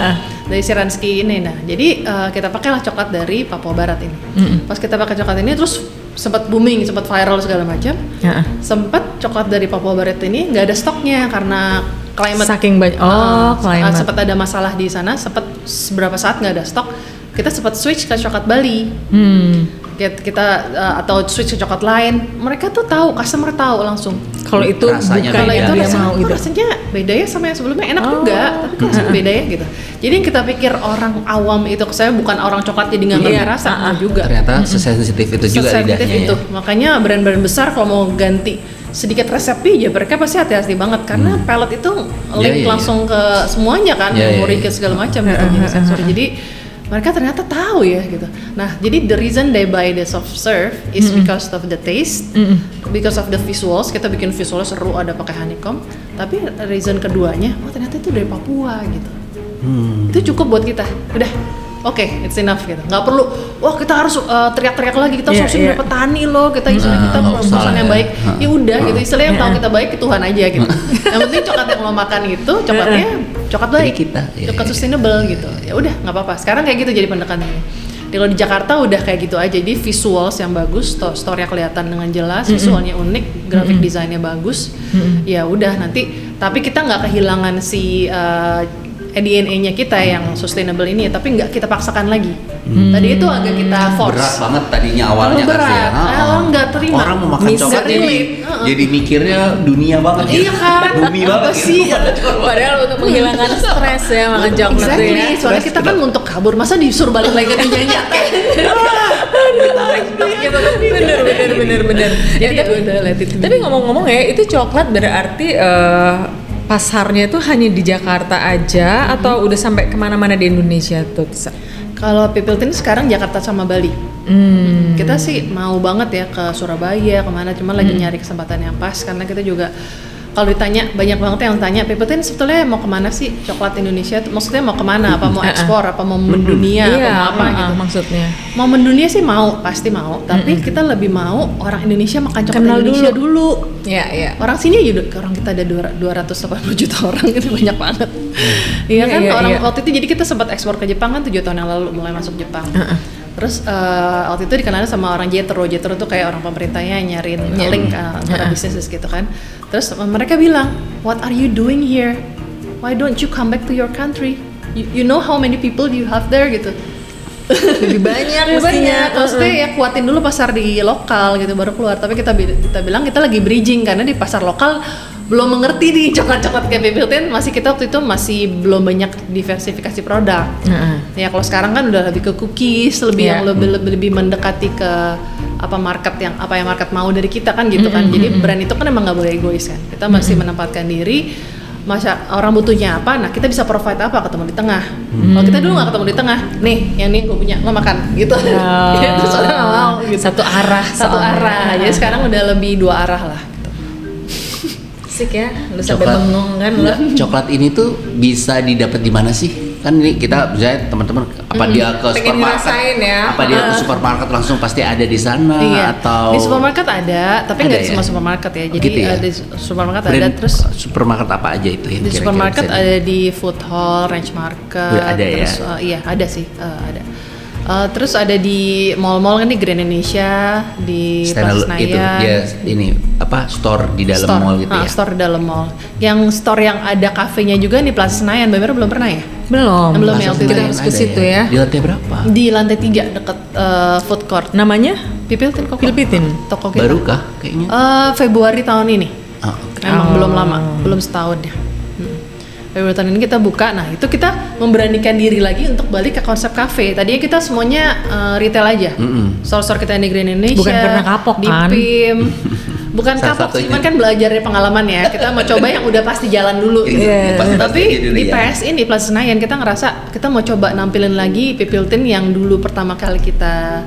dari Siransky ini. Nah jadi kita pakailah coklat dari Papua Barat ini. Pas kita pakai coklat ini terus sempat booming, sempat viral segala macam. Sempat coklat dari Papua Barat ini nggak ada stoknya karena climate. Saking banyak. Climate. Sempat ada masalah di sana, sempat beberapa saat nggak ada stok. Kita sempat switch ke coklat Bali. kita atau switch ke coklat lain, mereka tuh tahu, customer tahu langsung. Kalau itu Rasanya bukan Kalau yang itu dia rasanya, mau kok gitu. rasanya beda ya sama yang sebelumnya, enak juga, tapi kok rasanya beda ya gitu. Jadi yang kita pikir orang awam itu, saya bukan orang coklat jadi nggak ngerti rasa, enggak juga. Ternyata sesensitif itu juga Sesensitif lidahnya itu. ya. Makanya brand-brand besar kalau mau ganti sedikit resepnya ya mereka pasti hati-hati banget karena palette itu link Iya, iya, langsung ke semuanya kan, Iya, iya, memori iya. ke segala macam gitu, jadi sensor. Jadi mereka ternyata tahu ya gitu. Nah, jadi the reason they buy the soft serve is because of the taste, because of the visuals. Kita bikin visualnya seru, ada pakai honeycomb. Tapi reason keduanya, oh ternyata itu dari Papua gitu. Itu cukup buat kita. Udah, oke, it's enough gitu. Nggak perlu, wah kita harus teriak-teriak lagi. Kita sourcing dari petani loh. Kita istilahnya kita nggak usah perusahaan yang ya. baik. Ya udah gitu. Istilahnya yang tahu kita baik ke Tuhan aja gitu. Yang penting coklat yang lo makan itu coklatnya coklat baik, Dari kita, ya, coklat ya. sustainable gitu. Ya udah nggak apa-apa. Sekarang kayak gitu jadi pendekatannya. Kalau di Jakarta udah kayak gitu aja. Jadi visuals yang bagus, story-nya kelihatan dengan jelas, visualnya unik, graphic desainnya bagus. Ya udah nanti. Tapi kita nggak kehilangan si DNA-nya kita yang sustainable ini, tapi nggak kita paksakan lagi. Tadi itu agak kita force. Berat banget tadinya awalnya Terlalu berat. kan sih ya. Orang nggak terima. Orang mau makan Nggak coklat jadi relate. jadi mikirnya dunia banget ya. Iya kan? Bumi banget Apa sih? Padahal untuk menghilangkan stres ya makan coklat tuh Exactly. ya. Soalnya kita kan untuk kabur, masa disuruh balik lagi ke dunia nyata? Bener. Ya, Jadi udah let it be. Tapi ngomong-ngomong ya, itu coklat berarti pasarnya itu hanya di Jakarta aja atau udah sampai kemana-mana di Indonesia tuh? Tisa? Kalau People Tin sekarang Jakarta sama Bali. Kita sih mau banget ya ke Surabaya, kemana, cuma lagi nyari kesempatan yang pas karena kita juga kalau ditanya banyak banget yang tanya People Tin sebetulnya mau kemana sih coklat Indonesia? Maksudnya mau kemana? Apa mau ekspor? Apa mau mendunia? Apa mau apa gitu? Maksudnya. Mau mendunia sih mau, pasti mau. Tapi kita lebih mau orang Indonesia makan coklat Kenal Indonesia dulu. Ya. Orang sini aja orang kita ada 280 juta orang, itu banyak banget. Iya kan, orang waktu itu jadi kita sempat ekspor ke Jepang kan 7 tahun yang lalu mulai masuk Jepang. Terus waktu itu dikenalin sama orang Jetro tuh kayak orang pemerintahnya nyariin link antara bisnis gitu kan. Terus mereka bilang, what are you doing here? Why don't you come back to your country? You know how many people do you have there gitu. Lebih banyak Lebih mestinya. banyak. Maksudnya ya kuatin dulu pasar di lokal gitu baru keluar. Tapi kita bilang kita lagi bridging karena di pasar lokal belum mengerti di coklat-coklat kayak People Tin, masih kita waktu itu masih belum banyak diversifikasi produk. Ya kalau sekarang kan udah lebih ke cookies, lebih yang lebih mendekati ke apa yang market mau dari kita kan gitu kan. Jadi brand itu kan emang nggak boleh egois kan. Kita masih menempatkan diri. Orang butuhnya apa, nah kita bisa provide apa, ketemu di tengah. Kalau kita dulu nggak ketemu di tengah, nih yang nih gue punya, lo makan gitu. Itu soalnya nggak mau gitu. Satu arah. Jadi sekarang udah lebih 2 arah lah. Asik ya, lu sampai bengong kan lo. Coklat ini tuh bisa didapat di mana sih? Kan ini kita misalnya teman-teman apa dia ke Pengen ngerasain ya. supermarket? Apa dia ke supermarket langsung pasti ada di sana atau di supermarket ada, tapi nggak Ada di ya? semua supermarket ya. Jadi Gitu ya? di supermarket brand ada, terus supermarket apa aja itu yang di kira-kira supermarket bisa ada di food hall, range market, Udah ada ya? terus iya ada sih, ada. Terus ada di mall-mall kan di Grand Indonesia, di Plaza standalone itu Senayan. dia ini apa store di dalam mall gitu ya. Store di dalam mall. Yang store yang ada kafenya juga di Plaza Senayan, Mbak Mira belum pernah ya? Belum. Belum ya, Plaza waktu itu kita Senayan harus ke ada situ ya. Di lantai berapa? Di lantai 3 deket food court. Namanya? People Tin kok. Pilpitin. Toko kita. Baru kah kayaknya? Februari tahun ini. Oke. Emang belum lama, belum setahun ya. Februari tahun ini kita buka. Nah itu kita memberanikan diri lagi untuk balik ke konsep cafe. Tadinya kita semuanya retail aja. Store-store kita yang di Grand Indonesia. Bukan karena kapok di kan? PIM. Bukan Salah kapok sih, satunya. cuman kan belajar dari pengalaman ya. Kita mau coba yang udah pasti jalan dulu. Iya, pasti Tapi aja dulu di ya. PSI di Plaza Senayan kita ngerasa kita mau coba nampilin lagi People Tin yang dulu pertama kali kita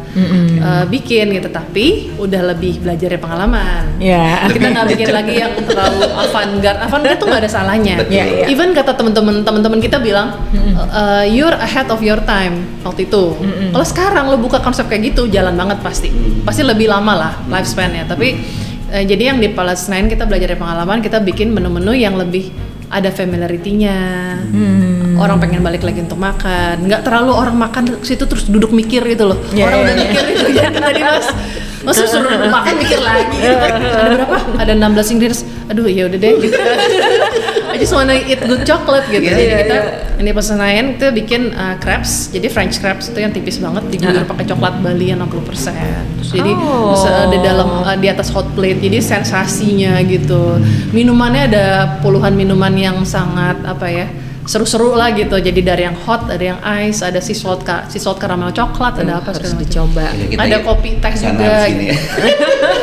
bikin gitu. Tapi udah lebih belajar dari pengalaman. Ya. Kita nggak bikin lagi yang terlalu avant-garde tuh nggak ada salahnya. Betul. Even kata teman-teman kita bilang you're ahead of your time waktu itu. Kalau sekarang lo buka konsep kayak gitu jalan banget pasti lebih lama lah lifespan-nya. Tapi jadi yang di Plaza Senayan kita belajar dari pengalaman, kita bikin menu-menu yang lebih ada familiarity-nya. Orang pengen balik lagi untuk makan. Nggak terlalu orang makan ke situ terus duduk mikir gitu loh. Orang udah mikir itu ya tadi Mas suruh makan mikir lagi gitu. Ada berapa? Ada 16 ingredients. Aduh ya udah deh gitu. just wanna eat good chocolate gitu. Jadi kita ini pas Senayan kita bikin crepes, jadi French crepes itu yang tipis banget diguyur pakai coklat Bali yang 60%. Terus jadi terus di dalam di atas hot plate, jadi sensasinya gitu. Minumannya ada puluhan minuman yang sangat apa ya, seru-seru lah gitu. Jadi dari yang hot, ada yang ice, ada sea salt caramel coklat, ada apa harus segala macam. dicoba. Ada kopi teh juga gitu.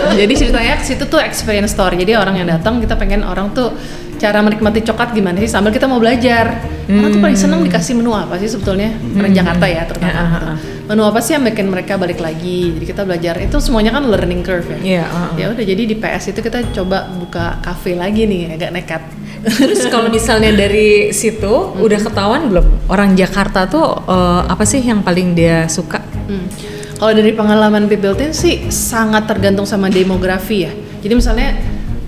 Jadi ceritanya situ tuh experience store. Jadi orang yang datang kita pengen orang tuh cara menikmati coklat gimana sih sambil kita mau belajar. Orang tuh paling seneng dikasih menu apa sih sebetulnya, orang Jakarta ya terutama gitu. Menu apa sih yang bikin mereka balik lagi. Jadi kita belajar itu semuanya kan learning curve ya. Ya udah jadi di PS itu kita coba buka cafe lagi nih, agak nekat. Terus kalau misalnya dari situ udah ketahuan belum orang Jakarta tuh apa sih yang paling dia suka? Kalau dari pengalaman Pipiltin sih sangat tergantung sama demografi ya. Jadi misalnya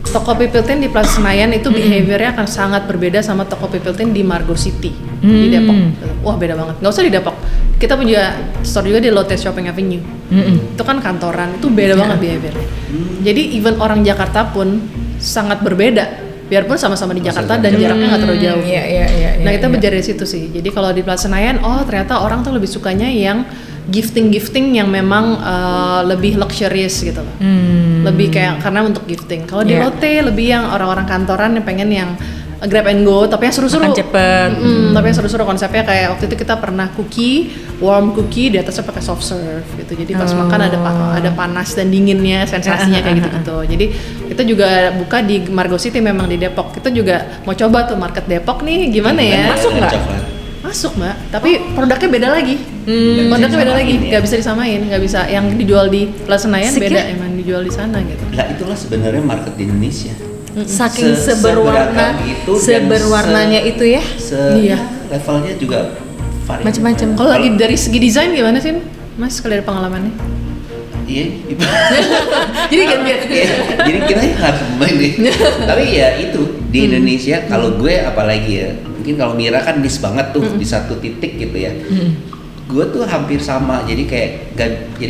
toko Pipiltin di Plaza Senayan itu behaviornya akan sangat berbeda sama toko Pipiltin di Margo City di Depok. Wah beda banget. Nggak usah di Depok. Kita punya store juga di Lotte Shopping Avenue. Itu kan kantoran, itu beda banget behaviornya. Jadi even orang Jakarta pun sangat berbeda. Biarpun sama-sama di Jakarta dan jaraknya nggak terlalu jauh. Nah kita belajar dari situ sih. Jadi kalau di Plaza Senayan, ternyata orang tuh lebih sukanya yang gifting yang memang lebih luxurious gitu loh. Lebih kayak karena untuk gifting. Kalau di Lotte lebih yang orang-orang kantoran yang pengen yang grab and go, tapi yang seru-seru. Makan cepet. Tapi yang seru-seru konsepnya kayak waktu itu kita pernah warm cookie di atasnya pakai soft serve gitu. Jadi pas makan ada panas dan dinginnya, sensasinya kayak gitu-gitu. Jadi kita juga buka di Margo City memang di Depok. Kita juga mau coba tuh market Depok nih gimana ya? Masuk nggak? Masuk Mbak, tapi produknya beda lagi. Produknya beda lagi, nggak bisa disamain, nggak bisa. Yang dijual di Plaza Senayan beda emang dijual di sana gitu. Nah itulah sebenarnya market di Indonesia. Saking seberwarnanya itu ya. Iya. Levelnya juga macam-macam. Kalau lagi dari segi desain gimana sih, Mas? Kalau dari pengalamannya? Iya. Jadi gantian. Jadi kita harus main nih. Tapi ya itu di Indonesia kalau gue apalagi ya, mungkin kalau Mira kan niche banget tuh di satu titik gitu ya. Gue tuh hampir sama. Jadi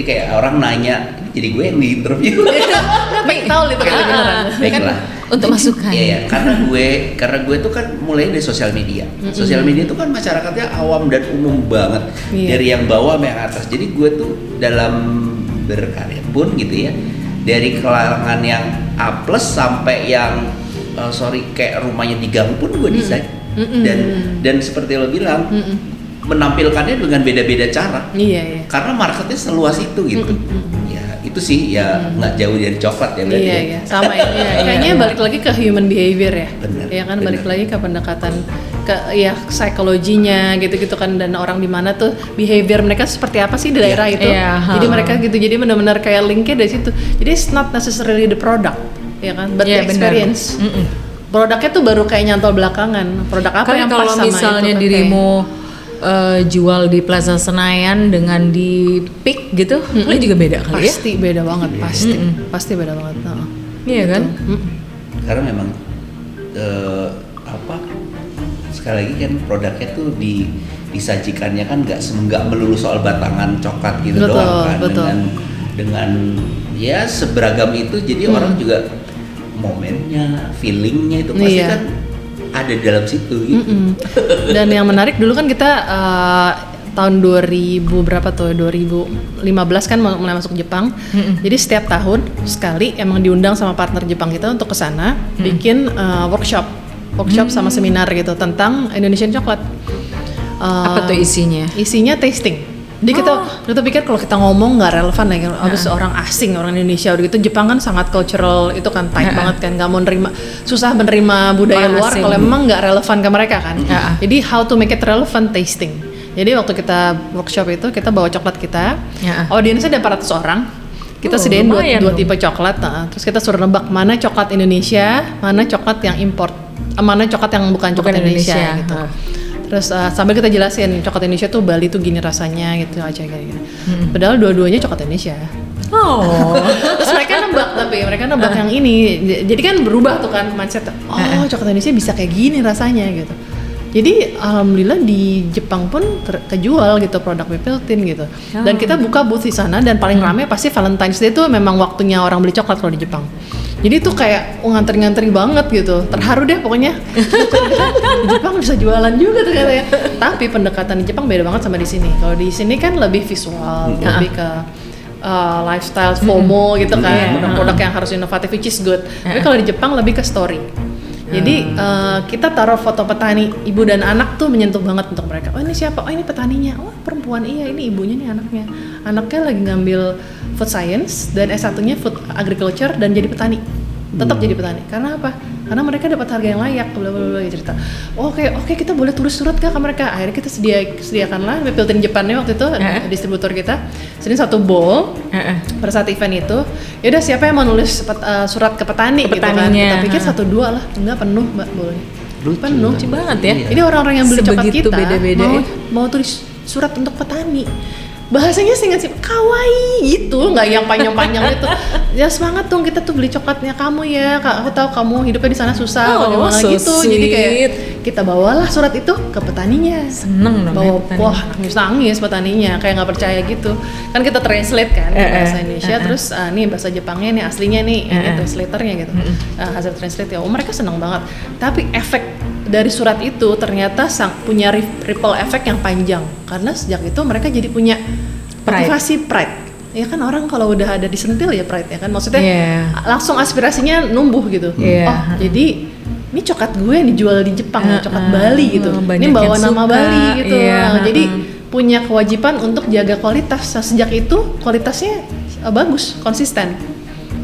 kayak orang nanya, jadi gue yang di interview. Pengen tahu itu beneran. Baiklah. Untuk masukan. Iya, karena gue tuh kan mulai dari sosial media. Sosial media tuh kan masyarakatnya awam dan umum banget. Dari yang bawah sampai yang atas. Jadi gue tuh dalam berkarya pun gitu ya, dari kalangan yang A+ sampai yang kayak rumahnya di gang pun gue desain. Dan seperti lo bilang, menampilkannya dengan beda-beda cara. Iya. Karena marketnya seluas itu gitu. Itu sih ya nggak jauh dari coklat ya berarti. Iya. Sama ya. Kayaknya balik lagi ke human behavior ya. Bener, ya kan balik lagi ke pendekatan ke psikologinya gitu-gitu kan, dan orang di mana tuh behavior mereka seperti apa sih di daerah itu. Jadi mereka gitu. Jadi benar-benar kayak linknya dari situ. Jadi it's not necessarily the product, ya kan, but the experience. Produknya tuh baru kayak nyantol belakangan. Produk apa yang pas sama itu. Kalau misalnya dirimu jual di Plaza Senayan dengan di Peak gitu, itu juga beda kali ya? Pasti beda banget, pasti beda banget. Iya kan? Karena memang sekali lagi kan produknya tuh disajikannya kan nggak melulu soal batangan coklat gitu doang kan, dengan ya seberagam itu, jadi orang juga momennya, feelingnya itu pasti kan ada di dalam situ gitu. Dan yang menarik dulu kan kita tahun 2000 berapa tuh, 2015 kan mulai masuk Jepang. Jadi setiap tahun sekali emang diundang sama partner Jepang kita untuk kesana bikin workshop sama seminar gitu tentang Indonesian coklat. Apa tuh isinya? Isinya tasting. Jadi kita pikir kalau kita ngomong nggak relevan lagi, habis orang asing, orang Indonesia udah gitu. Jepang kan sangat cultural, itu kan tight banget kan, nggak mau susah menerima budaya luar kalau memang nggak relevan ke mereka kan. Jadi how to make it relevant, tasting. Jadi waktu kita workshop itu kita bawa coklat kita, audiensnya ada 400 orang. Kita sediain dua tipe coklat, terus kita suruh nebak mana coklat Indonesia, mana coklat yang import, mana coklat yang bukan coklat Indonesia gitu. Terus sambil kita jelasin coklat Indonesia tuh Bali tuh gini rasanya gitu aja kayak gitu. Padahal dua-duanya coklat Indonesia. Terus mereka nebak yang ini. Jadi kan berubah tuh kan mindset. Coklat Indonesia bisa kayak gini rasanya gitu. Jadi alhamdulillah di Jepang pun kejual gitu produk Pipiltin gitu. Dan kita buka booth di sana dan paling ramai pasti Valentine's Day tuh memang waktunya orang beli coklat kalau di Jepang. Jadi tuh kayak ngantri-ngantri banget gitu. Terharu deh pokoknya. Di Jepang bisa jualan juga tuh katanya. Tapi pendekatan di Jepang beda banget sama di sini. Kalau di sini kan lebih visual, lebih ke lifestyle, FOMO gitu kan, produk-produk yang harus inovatif, which is good. Tapi kalau di Jepang lebih ke story. Jadi kita taruh foto petani ibu dan anak tuh menyentuh banget untuk mereka. Oh ini siapa? Oh ini petaninya. Oh perempuan, iya ini ibunya nih anaknya. Anaknya lagi ngambil food science dan S1-nya food agriculture dan jadi petani. Tetap jadi petani. Karena apa? Karena mereka dapat harga yang layak, bla bla bla cerita. Oke, kita boleh tulis surat ke mereka. Akhirnya kita sediakanlah Pipiltin Jepannya waktu itu distributor kita. Sini satu bowl. Pada saat event itu, ya udah siapa yang mau nulis surat ke petani gitu kan. Kita pikir 1-2 lah, enggak penuh Mbak boleh. Penuh banget ya. Jadi orang-orang yang beli coklat kita beda-beda mau tulis surat untuk petani. Bahasanya sih kawaii gitu, nggak yang panjang-panjang gitu. Ya semangat dong kita tuh beli coklatnya kamu ya. Aku tahu kamu hidupnya di sana susah, so gitu. Sweet. Jadi kayak kita bawalah surat itu ke petaninya. Seneng dong bawa, petani. wah nangis petaninya, kayak nggak percaya gitu. Kan kita translate kan ke bahasa Indonesia, terus nih bahasa Jepangnya nih aslinya nih, ini translatornya gitu. Hasil translate ya, mereka seneng banget. Tapi efek dari surat itu ternyata punya ripple effect yang panjang, karena sejak itu mereka jadi punya motivasi pride. Ya kan orang kalau udah ada disentil ya pride ya kan, maksudnya langsung aspirasinya numbuh gitu. Oh jadi ini coklat gue yang dijual di Jepang, coklat Bali gitu. Ini bawa nama Bali gitu. Jadi punya kewajiban untuk jaga kualitas. Sejak itu kualitasnya bagus, konsisten.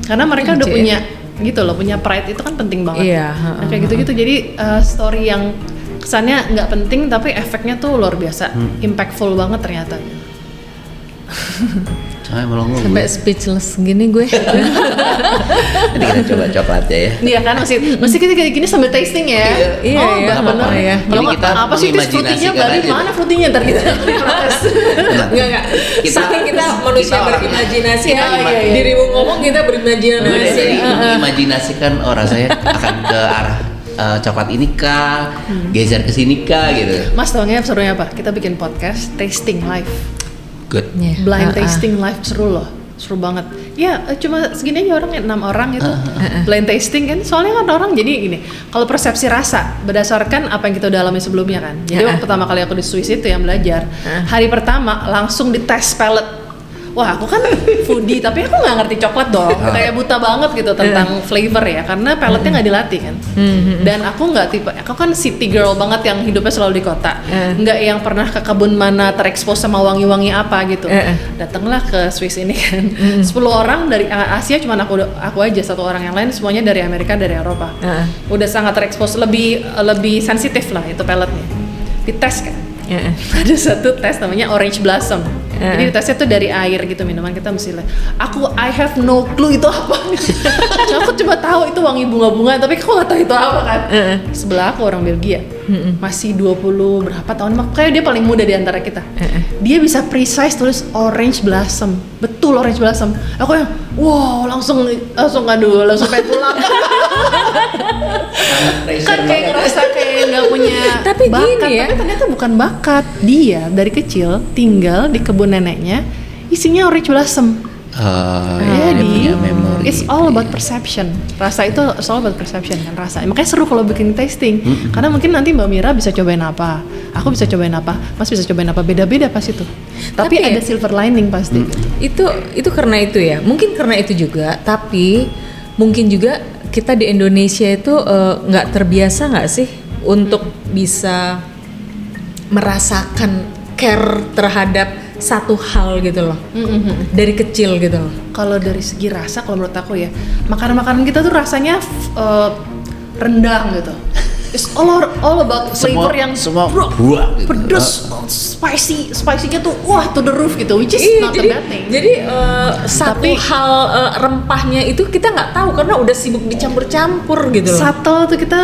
Karena mereka udah punya gitu loh, punya pride itu kan penting banget. Nah, kayak gitu-gitu. Jadi story yang kesannya nggak penting tapi efeknya tuh luar biasa, impactful banget ternyata. Sampai speechless gini gue. Nanti kita coba coklatnya ya. Iya kan, masih kita kayak gini sambil tasting ya. Iya, benar ya. Jadi kita apa sih itu frutinya Bali mana frutinya ntar kita protes. Enggak. Saking kita manusia berimajinasi ya. Dirimu ngomong kita berimajinasi. Imajinasikan orang saya akan ke arah coklat ini kah, geser ke sini kah gitu. Mas taunya serunya apa? Kita bikin podcast tasting live. Good. Blind tasting live seru loh, seru banget. Ya cuma segini aja orang, 6 orang itu blind tasting kan. Soalnya kan orang jadi gini, kalau persepsi rasa berdasarkan apa yang kita udah alami sebelumnya kan. Jadi waktu pertama kali aku di Swiss itu yang belajar, hari pertama langsung dites palate. Wah aku kan foodie tapi aku nggak ngerti coklat dong, kayak buta banget gitu tentang flavor ya, karena palate-nya nggak dilatih kan. Dan aku nggak tipe, aku kan city girl banget yang hidupnya selalu di kota, nggak yang pernah ke kebun mana terekspos sama wangi-wangi apa gitu. Datanglah ke Swiss ini kan, 10 orang dari Asia, cuman aku aja, 1 orang, yang lain semuanya dari Amerika, dari Eropa. Udah sangat terekspos, lebih sensitif lah itu palate-nya. Dites kan. Ada satu tes namanya orange blossom. Jadi tesnya tuh dari air gitu, minuman kita mesti lihat. I have no clue itu apa. Aku cuma tahu itu wangi bunga-bunga, tapi aku nggak tahu itu apa kan. Sebelah aku orang Belgia, masih 20 berapa tahun, makanya dia paling muda di antara kita. Dia bisa precise tulis orange blossom, betul orange blossom. Aku yang wow, langsung pengen pulang. Kan kayak ngerasa kayak nggak punya bakat, ya? tapi ternyata bukan bakat. Dia dari kecil tinggal di kebun neneknya, isinya orange blossom. Dia punya memori. It's all about perception. Rasa itu all about perception kan, rasa. Makanya seru kalau bikin tasting. Karena mungkin nanti Mbak Mira bisa cobain apa, aku bisa cobain apa, Mas bisa cobain apa, beda-beda pas itu. Tapi ada silver lining pasti. Itu karena itu ya. Mungkin karena itu juga, tapi mungkin juga kita di Indonesia itu nggak terbiasa nggak sih untuk bisa merasakan care terhadap satu hal gitu loh, dari kecil gitu loh. Kalau dari segi rasa, kalau menurut aku ya, makanan-makanan kita tuh rasanya rendang gitu. It's all about flavor yang semua buah gitu. Pedas, spicy-nya tuh wah to the roof gitu, which is not a bad thing. Jadi satu hal rempahnya itu kita nggak tahu karena udah sibuk dicampur-campur gitu loh. Subtle tuh kita,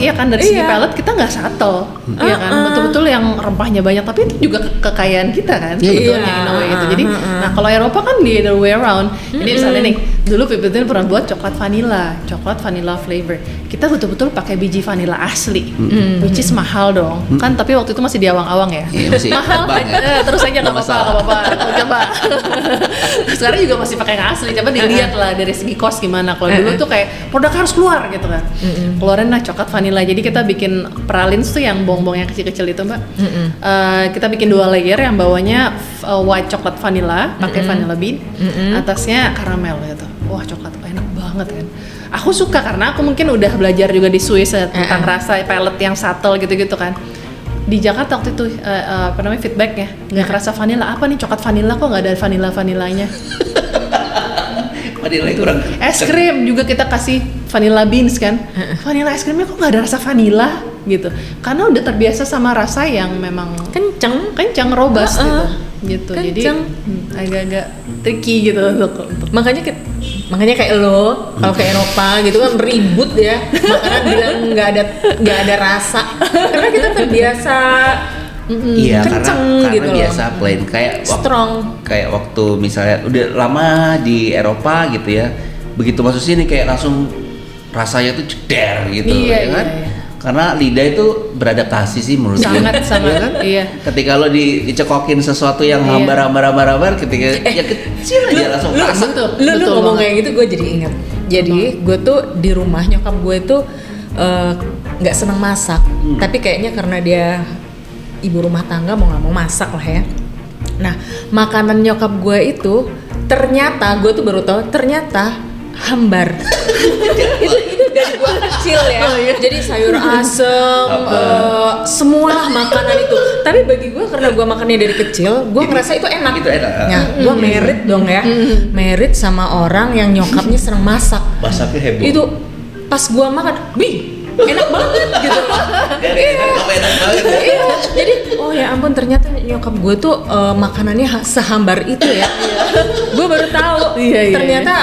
iya kan dari segi palate kita nggak subtle, iya kan, betul-betul yang rempahnya banyak, tapi itu juga kekayaan kita kan, sebetulnya in a way gitu. Jadi, nah kalau Eropa kan the other way around. Jadi misalnya nih, dulu Pipiltin pernah buat coklat vanilla flavor. Kita betul-betul pakai biji vanilla vanilla asli, which is mahal dong, kan? Tapi waktu itu masih di awang-awang ya, Iya, masih mahal. terbang ya. Terus aja nggak apa-apa, coba. Sekarang juga masih pakai yang asli, coba dilihat lah dari segi cost gimana. Kalau dulu tuh kayak produk harus keluar gitu kan, keluarin lah coklat vanilla. Jadi kita bikin pralines tuh yang bongbong yang kecil-kecil itu Mbak. Kita bikin 2 layer, yang bawahnya white coklat vanilla, pakai vanilla bean, atasnya karamel gitu. Wah coklat enak banget kan. Aku suka karena aku mungkin udah belajar juga di Swiss tentang rasa palette yang subtle gitu-gitu kan. Di Jakarta waktu itu feedbacknya nggak kerasa vanilla, apa nih coklat vanilla kok nggak ada vanillanya. Vanilla kurang. Es krim juga kita kasih vanilla beans kan, vanilla es krimnya kok nggak ada rasa vanilla gitu, karena udah terbiasa sama rasa yang memang kencang robust gitu. Jadi agak-agak tricky gitu untuk makanya kayak lo kalau ke Eropa gitu kan ribut ya, makanan bilang nggak ada rasa karena kita terbiasa Iya, kenceng karena gitu loh. biasa plain kayak Strong. Kayak waktu misalnya udah lama di Eropa gitu ya, begitu masuk sini kayak langsung rasanya tuh ceder gitu, Iya, ya kan? iya. Karena lidah itu beradaptasi sih menurut gue. sangat Iya kan? iya. Ketika lo dicekokin sesuatu yang Iya. hambar, ketika ya kecil aja langsung rasa. betul Lu ngomong banget. kayak gitu gue jadi ingat. Jadi gue tuh di rumah nyokap gue tuh nggak seneng masak, tapi kayaknya karena dia ibu rumah tangga mau nggak mau masak lah ya. Nah makanan nyokap gue itu ternyata gue tuh baru tahu ternyata hambar. itu dari gue kecil ya. Jadi sayur asem, semualah makanan itu. Tapi bagi gue karena gue makannya dari kecil, gue ngerasa itu enak. Itu enak. Nah, gue merit dong ya. Merit sama orang yang nyokapnya seneng masak. Masaknya heboh. Itu pas gue makan, enak banget gitu. Enak banget. Iya, jadi oh ya ampun ternyata nyokap gue tuh makanannya sehambar itu ya. Gue baru tahu. Iya. Ternyata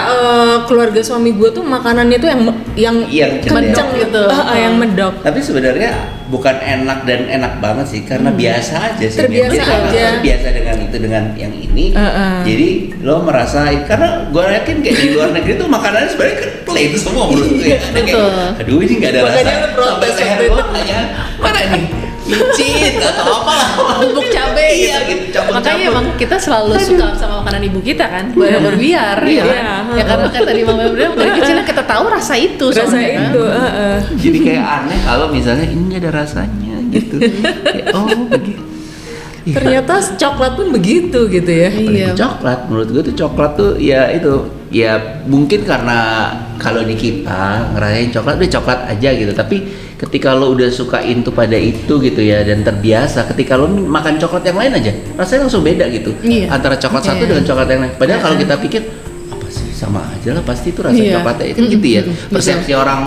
keluarga suami gue tuh makanannya tuh yang kenceng medok gitu. Yang medok. Tapi sebenarnya bukan enak dan enak banget sih, karena biasa aja sih. Terbiasa Jadi karena aja. Biasa dengan itu dengan yang ini. Jadi lo merasa karena gue yakin kayak di luar negeri tuh makanannya sebenarnya kan plain semua menurut gue ya. Ada kayak, aduh ini nggak ada Makanya rasa. lo protes Sampai leher waktu gue nanya, mana nih? Micin atau apa lah. bubuk cabe Iya gitu. Makanya emang kita selalu suka sama makanan ibu kita kan, berbiar Iya. ya karena kayak tadi mama bilang dari kecil kita tahu rasa itu Rasa soalnya kan. itu. Jadi kayak aneh kalau misalnya ini nggak ada rasanya gitu. Kayak, oh begitu. Ternyata coklat pun begitu gitu ya. Iya. Coklat menurut gue tuh coklat tuh ya itu ya mungkin karena kalau di kita ngerasain coklat udah coklat aja gitu, tapi ketika lo udah sukain tuh pada itu gitu ya dan terbiasa, ketika lo makan coklat yang lain aja rasanya langsung beda gitu. Iya. Antara coklat satu Iya. dengan coklat yang lain, padahal kalau kita pikir apa sih sama aja lah pasti itu rasa Iya. coklatnya kan gitu ya. Persepsi orang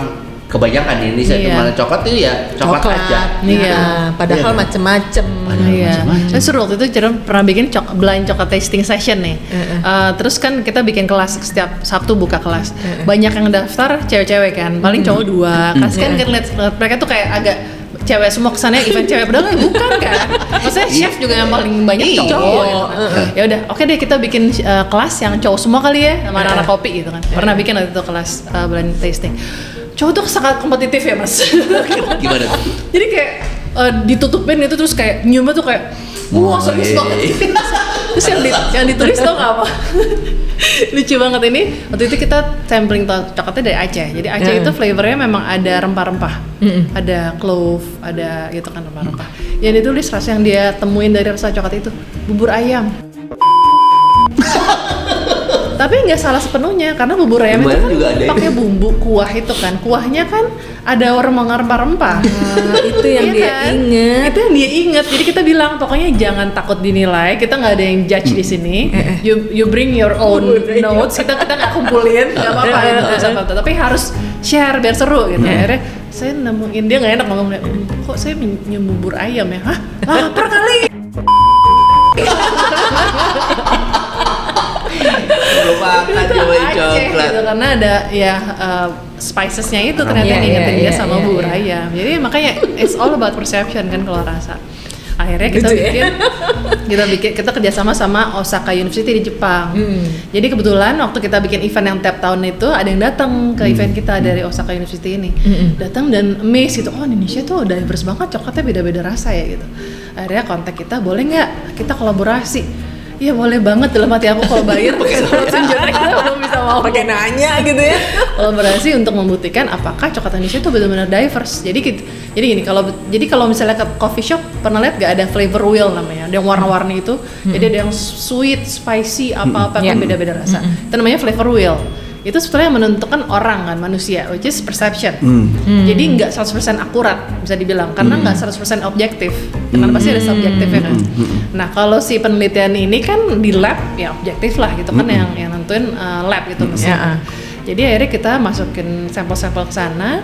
kebanyakan di Indonesia Iya. cuma coklat tuh ya coklat aja. Iya. Padahal Iya. macem-macem. Iya, macam-macam. terus seru waktu itu Jerome pernah bikin blind coklat tasting session nih. Terus kan kita bikin kelas setiap Sabtu buka kelas. Banyak yang daftar cewek-cewek kan, paling cowok 2. Kan lihat mereka tuh kayak agak cewek semua kesannya event cewek, padahal bukan kan. Maksudnya chef juga yang paling banyak Iya. cowok. Ya udah, oke deh kita bikin kelas yang cowok semua kali ya, sama anak-anak kopi gitu kan. Pernah bikin waktu itu kelas blind tasting. Cowok tuh sangat kompetitif ya mas. Gimana tuh? Jadi kayak ditutupin itu terus kayak nyiumnya tuh kayak wah serius iya. banget. Terus yang ditulis tau gak apa? Lucu banget ini. Waktu itu kita sampling coklatnya dari Aceh. Jadi Aceh itu flavornya memang ada rempah-rempah, ada clove, ada gitu kan rempah-rempah. Yang ditulis rasa yang dia temuin dari rasa coklat itu bubur ayam. Tapi nggak salah sepenuhnya karena bubur ayam Kemarin itu juga ada kan ini. pakai bumbu kuah itu kan, kuahnya kan ada rempah-rempah. Itu yang Iya dia kan? inget. Itu yang dia inget. Jadi kita bilang pokoknya jangan takut dinilai. Kita nggak ada yang judge di sini. You bring your own notes. Kita nggak kumpulin, nggak apa-apa. Gitu, tapi harus share biar seru gitu. Akhirnya saya nemuin dia nggak enak ngomong, kok saya nyium bubur ayam ya? Hah? Lapar kali. Belum makan Itu cobain Aceh coklat. gitu, karena ada ya spicesnya itu ternyata Iya, ngingetin iya, dia iya, sama iya, bubur iya. ayam. Jadi makanya it's all about perception kan kalau rasa. Akhirnya kita Lucu ya? kita kerjasama sama Osaka University di Jepang. Jadi kebetulan waktu kita bikin event yang tiap tahun itu ada yang datang ke event kita dari Osaka University ini. Datang dan amazed gitu, oh Indonesia tuh diverse banget, coklatnya beda-beda rasa ya gitu. Akhirnya kontak kita, boleh nggak kita kolaborasi? Iya boleh banget, dalam hati aku kalau bayar kalau bisa mau Pakai nanya gitu ya. kolaborasi untuk membuktikan apakah coklat Indonesia itu benar-benar diverse. Jadi kalau misalnya ke coffee shop pernah lihat gak ada flavor wheel namanya, ada yang warna-warni itu. Jadi ada yang sweet, spicy, apa-apa kan beda-beda rasa. Itu namanya flavor wheel. Itu sebetulnya yang menentukan orang kan, manusia, which is perception. Jadi nggak 100% akurat bisa dibilang, karena nggak 100% objektif, karena pasti ada subjektifnya kan. Nah kalau si penelitian ini kan di lab ya objektif lah gitu kan, yang nentuin lab gitu mesin. Jadi akhirnya kita masukin sampel-sampel ke sana.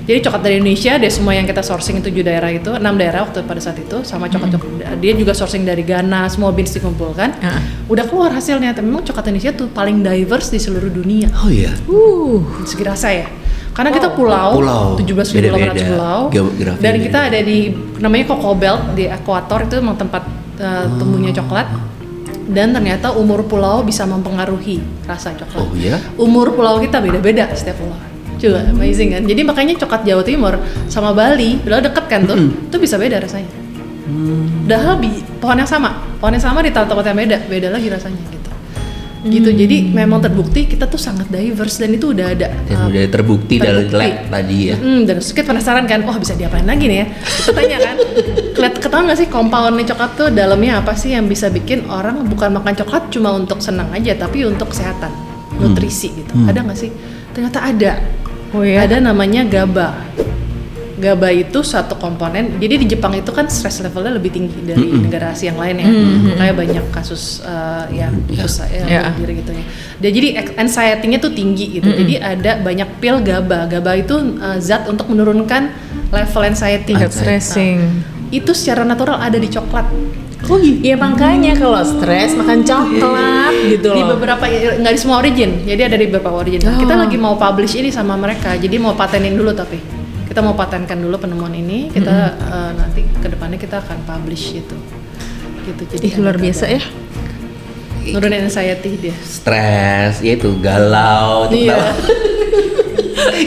Jadi coklat dari Indonesia, dia semua yang kita sourcing 7 daerah itu, 6 daerah waktu pada saat itu, sama coklat-coklat dia juga sourcing dari Ghana, semua beans dikumpulkan. Udah keluar hasilnya, tapi memang coklat Indonesia tuh paling diverse di seluruh dunia. Oh iya. Segi rasa ya. Karena kita pulau 17.800 pulau. Dan kita ada di namanya Cocoa Belt di Ekuator, itu memang tempat tumbuhnya coklat. Dan ternyata umur pulau bisa mempengaruhi rasa coklat. Oh iya? Umur pulau kita beda-beda setiap pulau. Juga amazing kan. Jadi makanya coklat Jawa Timur sama Bali, padahal deket kan tuh, itu bisa beda rasanya. Padahal pohon yang sama di tempat yang beda lagi rasanya gitu. Gitu. Jadi memang terbukti kita tuh sangat diverse dan itu udah ada. Dan udah terbukti dari lab tadi ya. Dan kita penasaran kan, wah bisa diapain lagi nih ya? Kita tanya kan, ketahuan nggak sih komponen coklat tuh dalamnya apa sih yang bisa bikin orang bukan makan coklat cuma untuk senang aja, tapi untuk kesehatan, nutrisi gitu. Ada nggak sih? Ternyata ada. Oh ya. Ada namanya GABA. GABA itu satu komponen. Jadi di Jepang itu kan stress levelnya lebih tinggi dari negara Asia yang lain ya. Kayak banyak kasus diri gitu ya. Jadi anxiety-nya tuh tinggi gitu. Jadi ada banyak pil GABA. GABA itu zat untuk menurunkan level anxiety. Stressing. Itu secara natural ada di coklat. Oh iya, makanya kalau stres makan coklat gitu loh. Di beberapa, nggak di semua origin, jadi ada di beberapa origin. Kita lagi mau publish ini sama mereka, jadi mau patenin dulu tapi kita mau patenkan dulu penemuan ini, kita nanti kedepannya kita akan publish gitu. Jadi luar biasa ya. Nurunin anxiety dia. Stres, ya itu galau,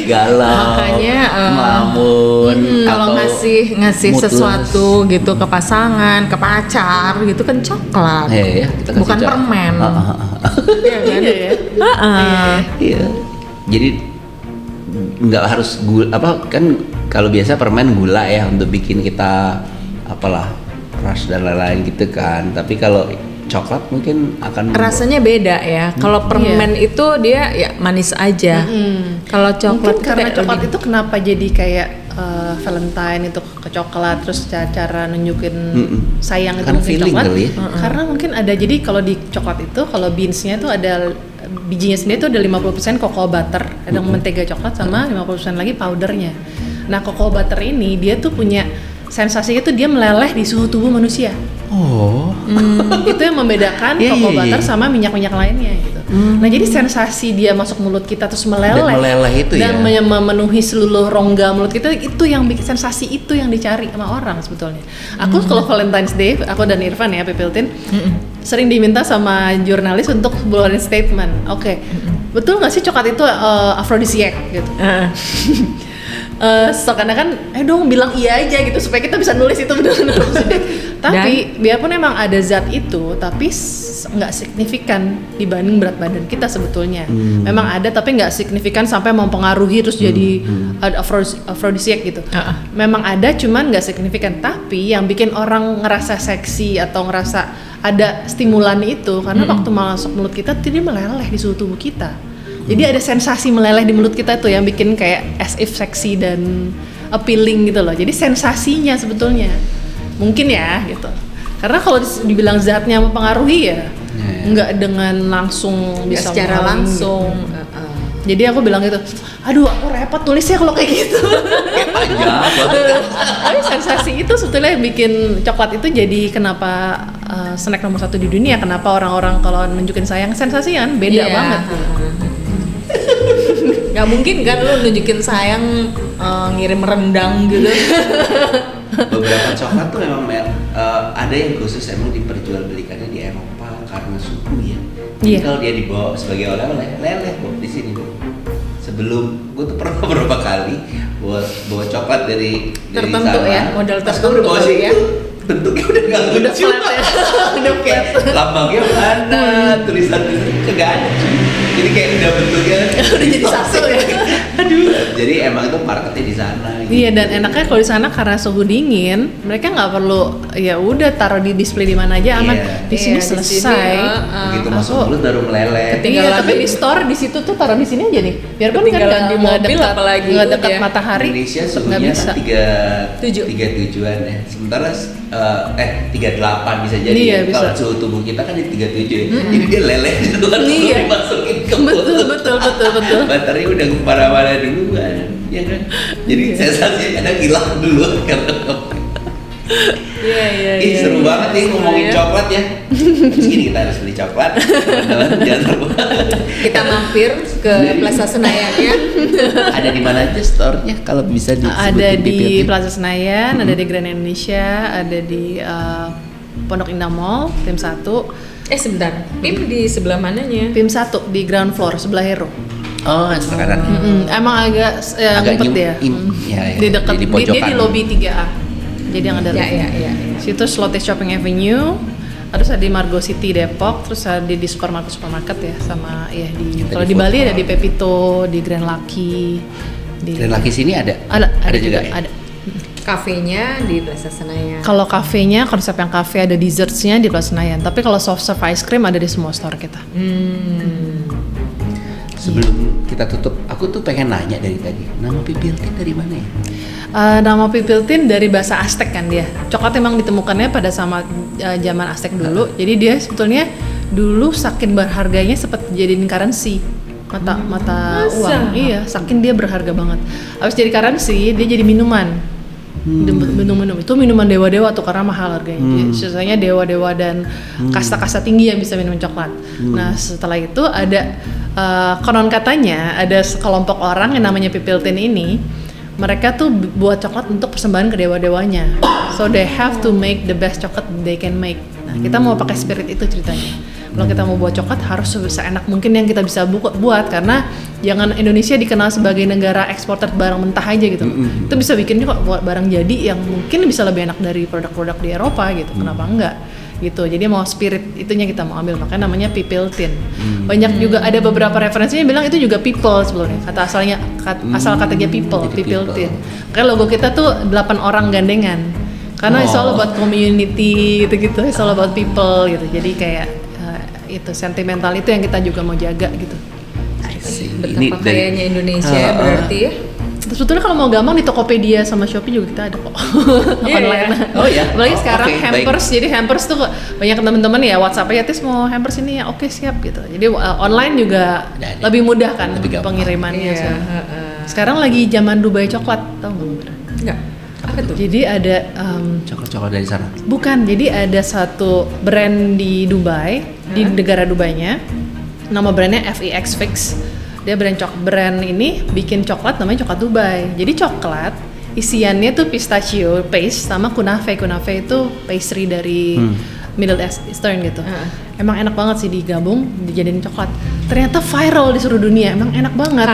galau, Makanya melamun, kalau ngasih moodless. sesuatu gitu ke pasangan, ke pacar gitu kan coklat. Iya, kita kasih Bukan coklat. permen. Iya kan? Iya. Jadi nggak harus gula, kan kalau biasa permen gula ya untuk bikin kita apalah rush dan lain-lain gitu kan. Tapi kalau coklat mungkin akan rasanya beda ya. Kalau permen itu dia ya manis aja. Kalau coklat mungkin karena coklat itu kenapa jadi kayak Valentine itu ke coklat, terus cara nunjukin sayang itu Kan mungkin feeling coklat. kali ya. Karena mungkin ada, jadi kalau di coklat itu kalau beansnya itu ada bijinya sendiri itu ada 50% cocoa butter, ada mentega coklat sama 50% lagi powdernya. Nah cocoa butter ini dia tuh punya sensasinya tuh dia meleleh di suhu tubuh manusia. Oh. Itu yang membedakan cocoa butter sama minyak-minyak lainnya gitu. Nah jadi sensasi dia masuk mulut kita terus meleleh, Dan meleleh itu dan ya. memenuhi seluruh rongga mulut kita, itu yang bikin sensasi itu yang dicari sama orang sebetulnya. Aku kalau Valentine's Day, aku dan Irfan ya Pipiltin, sering diminta sama jurnalis untuk keluarin statement. Oke, betul nggak sih coklat itu aphrodisiac gitu? So karena kan dong bilang iya aja gitu supaya kita bisa nulis itu benar-benar. Tapi biarpun emang ada zat itu, tapi nggak signifikan dibanding berat badan kita sebetulnya. Memang ada tapi nggak signifikan sampai mempengaruhi terus jadi aphrodisiac gitu. Memang ada cuman nggak signifikan. Tapi yang bikin orang ngerasa seksi atau ngerasa ada stimulan itu karena waktu masuk mulut kita dia meleleh di suhu tubuh kita. Jadi ada sensasi meleleh di mulut kita tuh yang bikin kayak as if seksi dan appealing gitu loh. Jadi sensasinya sebetulnya mungkin ya gitu. Karena kalau dibilang zatnya mempengaruhi ya nggak dengan langsung bisa secara langsung. Jadi aku bilang gitu, aduh aku repot tulisnya kalau kayak gitu. Tapi sensasi itu sebetulnya yang bikin coklat itu jadi kenapa snack nomor 1 di dunia. Kenapa orang-orang kalau nunjukin sayang sensasi kan beda banget. Gak mungkin kan lu nunjukin sayang ngirim rendang gitu. Beberapa coklat tuh memang ada yang khusus emang diperjualbelikannya di Eropa karena suhu ya. Iya. Kalau dia dibawa sebagai oleh-oleh, leleh kok di sini. Sebelum gue tuh pernah beberapa kali bawa coklat dari Tertentu sana. ya, model Pas tertentu gue bawa sini ya. tuh bentuknya udah nggak lucu. Udah Kayak lambangnya mana, tulisan kagak ada. Jadi kayak udah bentuknya udah jadi satu ya. Aduh. Jadi emang itu marketnya di sana. Gitu. Iya, dan enaknya kalau di sana karena suhu dingin, mereka nggak perlu ya udah taruh di display di mana aja aman. Iya. Di sini Iya, di selesai. sini, Begitu Aku- masuk mulut baru meleleh. Iya, tapi di store di situ tuh taruh di sini aja nih. Biarpun kan Ketinggalan di nggak mobil dekat, apalagi nggak itu dekat ya. matahari, Indonesia nggak suhunya bisa. kan 37-an ya. Sementara 38 bisa jadi. Iya, ya. bisa. Kalau suhu tubuh kita kan di 37 ya. Jadi dia leleh di luar Iya. dimasukin ke Betul, mulut. betul. Baterai udah kemana-mana duluan, ya kan? Jadi Iya. sensasinya kadang hilang duluan karena Iya. Ih, seru banget nih ngomongin ya. coklat ya. Segini kita harus beli coklat. Teman-teman jangan lupa. Kita mampir ke Plaza Senayan ya. Ada di mana aja store-nya kalau bisa disebutin? Ada di PPLT? Plaza Senayan, ada di Grand Indonesia, ada di Pondok Indah Mall, tim 1. Sebentar, PIM di sebelah mananya? Tim 1 di ground floor sebelah Hero. Oh, sekarang. Emang agak Agak ngumpet ya. ya, Di dekat di dia pojokan. di lobby 3A. Jadi yang ada Ya. situ Slotte Shopping Avenue, terus ada di Margo City Depok, terus ada di supermarket ya, sama ya di Kita kalau di di Bali foto. ada di Pepito, di Grand Lucky, di Dan laki sini ada. ada juga ya? ada. Kafenya di Plaza Senayan. Kalau kafenya, konsep yang kafe ada dessertsnya di Plaza Senayan. Tapi kalau soft serve ice cream ada di semua store kita. Sebelum kita tutup, aku tuh pengen nanya dari tadi. Nama PPLT dari mana ya? Nama pipiltin dari bahasa Aztec kan dia. Coklat emang ditemukannya pada zaman Aztec dulu. Jadi dia sebetulnya dulu saking berharganya sempat jadiin currency. Mata Masa? uang. Iya, saking dia berharga banget. Habis jadi currency, dia jadi minuman. Minum itu minuman dewa-dewa tuh karena mahal harganya. Jadi, sisanya dewa-dewa dan kasta-kasta tinggi yang bisa minum coklat. Nah, setelah itu ada konon katanya ada sekelompok orang yang namanya pipiltin ini, mereka tuh buat coklat untuk persembahan ke dewa-dewanya. So they have to make the best chocolate they can make. Nah, kita mau pakai spirit itu ceritanya. Kalau kita mau buat coklat harus seenak mungkin yang kita bisa buat, karena jangan Indonesia dikenal sebagai negara eksporter barang mentah aja gitu. Itu bisa bikin kok buat barang jadi yang mungkin bisa lebih enak dari produk-produk di Eropa gitu. Kenapa enggak? Gitu. Jadi mau spirit itunya kita mau ambil, makanya namanya pipiltin. Banyak juga ada beberapa referensinya bilang itu juga people sebelumnya. Kata asalnya asal katanya people, Jadi pipiltin. people. Kayak logo kita tuh 8 orang gandengan. Karena it's all about community gitu-gitu, it's all about people gitu. Jadi kayak itu sentimental itu yang kita juga mau jaga gitu. Betapa kayanya Indonesia ya berarti ya. Terus sebetulnya kalau mau gampang di Tokopedia sama Shopee juga kita ada kok. Iya, Online. Oh ya. Apalagi sekarang oke, hampers, jadi hampers tuh banyak teman-teman ya WhatsApp ya, Tis mau hampers ini ya, oke siap gitu. Jadi online juga Ada. lebih mudah kan Lebih gampang. pengirimannya Iya, sekarang. Sekarang lagi zaman Dubai coklat, tau nggak? Enggak. Apa tuh? Jadi ada Coklat-coklat dari sana. bukan, jadi ada satu brand di Dubai, di negara Dubainya, nama brandnya FEX Fix. Dia brand ini bikin coklat namanya coklat Dubai. Jadi coklat isiannya tuh pistachio paste sama kunafe. Kunafe itu pastry dari Middle Eastern gitu. Emang enak banget sih digabung dijadiin coklat. Ternyata viral di seluruh dunia. Emang enak banget.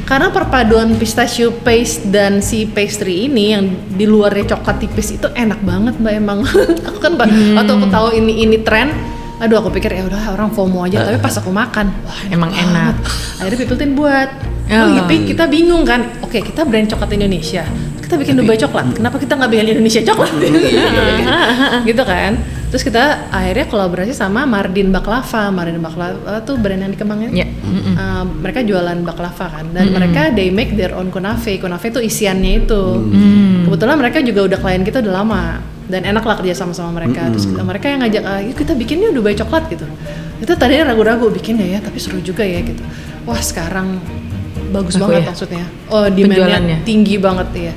Karena perpaduan pistachio paste dan si pastry ini yang di luarnya coklat tipis itu enak banget Mbak emang. Aku kan waktu aku tahu ini tren, aduh aku pikir ya udah orang FOMO aja, tapi pas aku makan, wah Emang enak. Akhirnya pipiltin buat. Tapi kita bingung kan. Oke, kita brand coklat Indonesia. Kita bikin Dubai coklat. Kenapa kita nggak bikin Indonesia coklat? Gitu kan. Terus kita akhirnya kolaborasi sama Mardin Baklava. Mardin Baklava tuh brand yang di Kemang ya. Ya. Mereka jualan baklava kan. Dan mereka they make their own kunafe. Kunafe tuh isiannya itu. Kebetulan mereka juga udah klien kita udah lama. Dan enak lah kerja sama mereka. Terus mereka yang ngajak, yuk kita bikin yuk Dubai coklat gitu. Itu tadinya ragu-ragu bikin ya, tapi seru juga ya gitu. Wah sekarang bagus Aku banget ya. maksudnya. Oh demandnya Penjualannya. tinggi banget ya.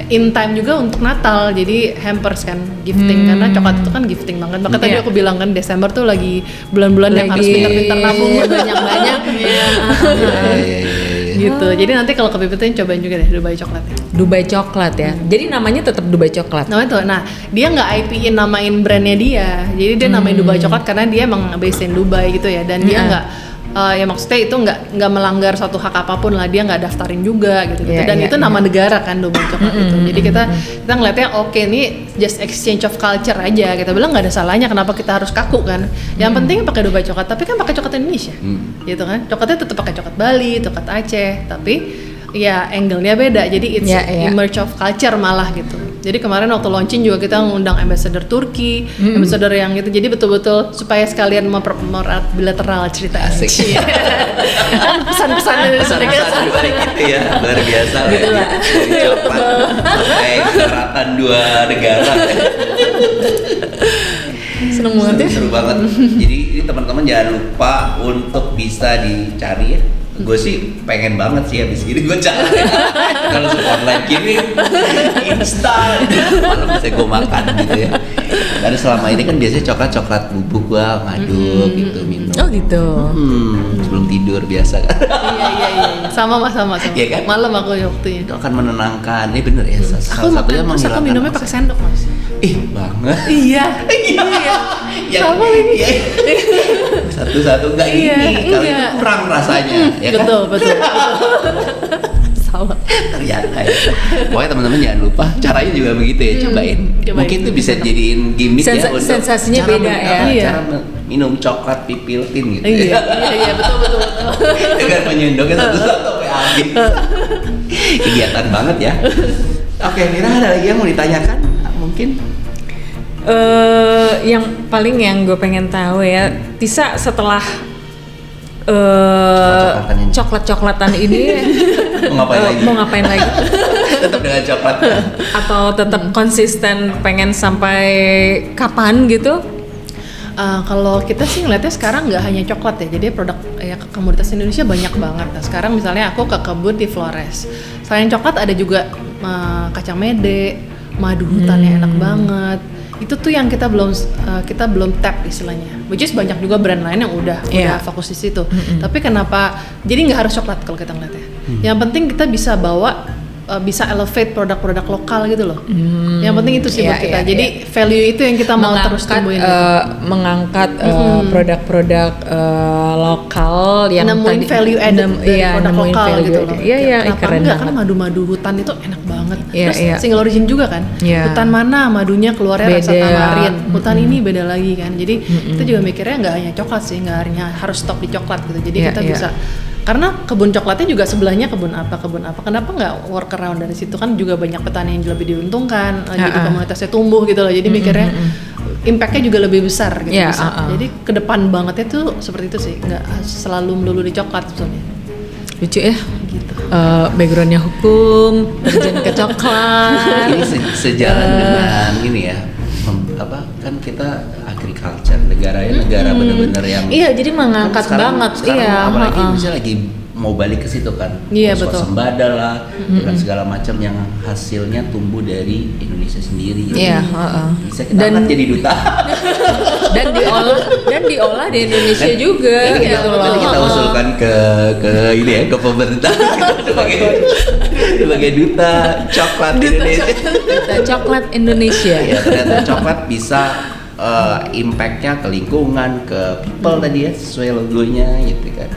In time juga untuk Natal, jadi hampers kan gifting, karena coklat itu kan gifting banget. Maka tadi Iya. aku bilang kan Desember tuh lagi bulan-bulan yang harus pintar-pintar nabung banyak-banyak. Iya. ya. Gitu. Jadi nanti kalau ke Pipiltin cobain juga deh Dubai coklatnya. Dubai coklat ya. Jadi namanya tetap Dubai coklat. Namanya tuh, nah dia nggak IP-in namain brandnya dia, jadi dia namain Dubai coklat karena dia emang based in Dubai gitu ya, dan dia nggak ya maksudnya itu nggak melanggar suatu hak apapun lah, dia nggak daftarin juga gitu, dan itu nama negara kan Dubai coklat itu, jadi kita ngeliatnya oke ini just exchange of culture aja, kita bilang nggak ada salahnya kenapa kita harus kaku kan, yang penting pakai Dubai coklat, tapi kan pakai coklat Indonesia, gitu kan, coklatnya tetap pakai coklat Bali, coklat Aceh, tapi ya angle-nya beda, jadi it's emerge of culture malah gitu. Jadi kemarin waktu launching juga kita ngundang ambassador Turki, ambassador yang gitu, jadi betul-betul supaya sekalian mempererat bilateral cerita Asik. pesan-pesan dari mereka. Pesan-pesan dibalik itu ya, luar biasa lah ya. Dari coklat sampai keratan dua negara. Seneng banget ya. Seru banget. Jadi ini teman-teman jangan lupa untuk bisa dicari ya. Gue sih pengen banget sih habis ini gue cari. Kalau online gini instan, malam bisa gue makan gitu ya. Karena selama ini kan biasanya coklat bubuk gue ngaduk gitu minum. Oh gitu. Sebelum tidur biasa kan. Iya. Sama. Iya kan? Malam aku waktunya. Itu akan menenangkan. Ini bener ya. Aku makan terus aku minumnya pakai sendok mas. Banget. Iya. Sama ini. Satu-satu enggak ini. Kalau itu kurang rasanya, ya kan? Betul. Sama. Ternyata ya. Pokoknya teman-teman jangan lupa caranya juga begitu ya, cobain. Mungkin itu bisa jadiin gimmick ya untuk sensasinya beda ya. Cara minum coklat Pipiltin gitu. Iya, betul. Dengan menyendoknya satu-satu sampai habis. Kegiatan banget ya. Oke, Mira ada lagi yang mau ditanyakan? Mungkin yang paling yang gue pengen tahu ya, Tisa setelah coklat-coklatan ini mau ngapain lagi? Tetap dengan coklat atau tetap konsisten pengen sampai kapan gitu? Kalau kita sih ngeliatnya sekarang nggak hanya coklat ya, jadi produk ya komoditas Indonesia banyak banget. Nah sekarang misalnya aku ke kebun di Flores, selain coklat ada juga kacang mede, madu hutannya enak banget. Itu tuh yang kita belum tap istilahnya. Which is banyak juga brand lain yang udah fokus di situ. Tapi kenapa? Jadi nggak harus coklat kalau kita ngeliatnya. Yang penting kita bisa bawa bisa elevate produk-produk lokal gitu loh. Yang penting itu sih buat kita. Jadi value itu yang kita mau terus tumbuhin. Mengangkat produk-produk lokal yang nemuin value added dari produk lokal gitu loh. Iya, keren enggak banget. Kan madu-madu hutan itu enak banget. Terus Iya. single origin juga kan. Hutan mana madunya keluarnya rasa tamarin. Hutan ini beda lagi kan. Jadi kita juga mikirnya nggak hanya coklat sih, nggak hanya harus stop di coklat gitu. Jadi kita bisa, karena kebun coklatnya juga sebelahnya kebun apa, kenapa nggak work around dari situ, kan juga banyak petani yang lebih diuntungkan, jadi komunitasnya tumbuh gitu loh, jadi mikirnya impactnya juga lebih besar gitu bisa. Jadi ke depan bangetnya tuh seperti itu sih, nggak selalu melulu di coklat sebetulnya. Lucu ya, gitu. Backgroundnya hukum, terjun ke coklat. ini sejalan dengan ini ya, kan kita agriculture, negara benar-benar yang jadi mengangkat sekarang, banget. Apalagi misalnya lagi mau balik ke situ kan, swasembada lah, dengan segala macam yang hasilnya tumbuh dari Indonesia sendiri. Bisa kita angkat jadi duta. dan diolah di Indonesia juga. Nanti kita usulkan ke ini ya, ke pemerintah sebagai duta coklat Indonesia. Duta coklat Indonesia. Ya, ternyata coklat bisa impact-nya ke lingkungan, ke people tadi ya, sesuai logonya gitu kan.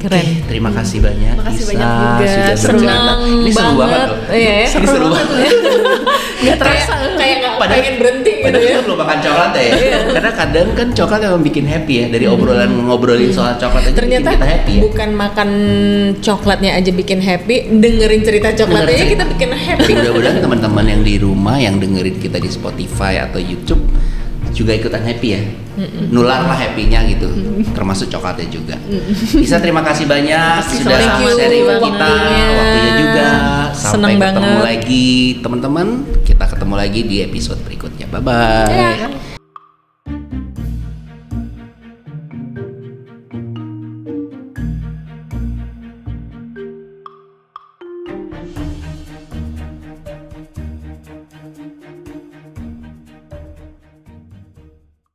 Keren. Terima kasih banyak. Makasih banyak juga. Sudah Senang ini seru banget loh. Iya, Ini seru banget. Nggak terasa. Kayak nggak pengen berhenti gitu Padahal ya. kita belum makan coklat ya. Karena kadang kan coklat emang bikin happy ya. Dari ngobrolin soal coklat aja Ternyata bikin kita happy ya. bukan makan coklatnya aja bikin happy, dengerin cerita coklatnya aja kita bikin happy. Mudah-mudahan teman-teman yang di rumah yang dengerin kita di Spotify atau YouTube juga ikutan happy ya, nularlah happy-nya gitu, termasuk coklatnya juga. Bisa terima kasih banyak sudah sharing kita, waktunya juga. Sampai ketemu lagi teman-teman, kita ketemu lagi di episode berikutnya. Bye bye.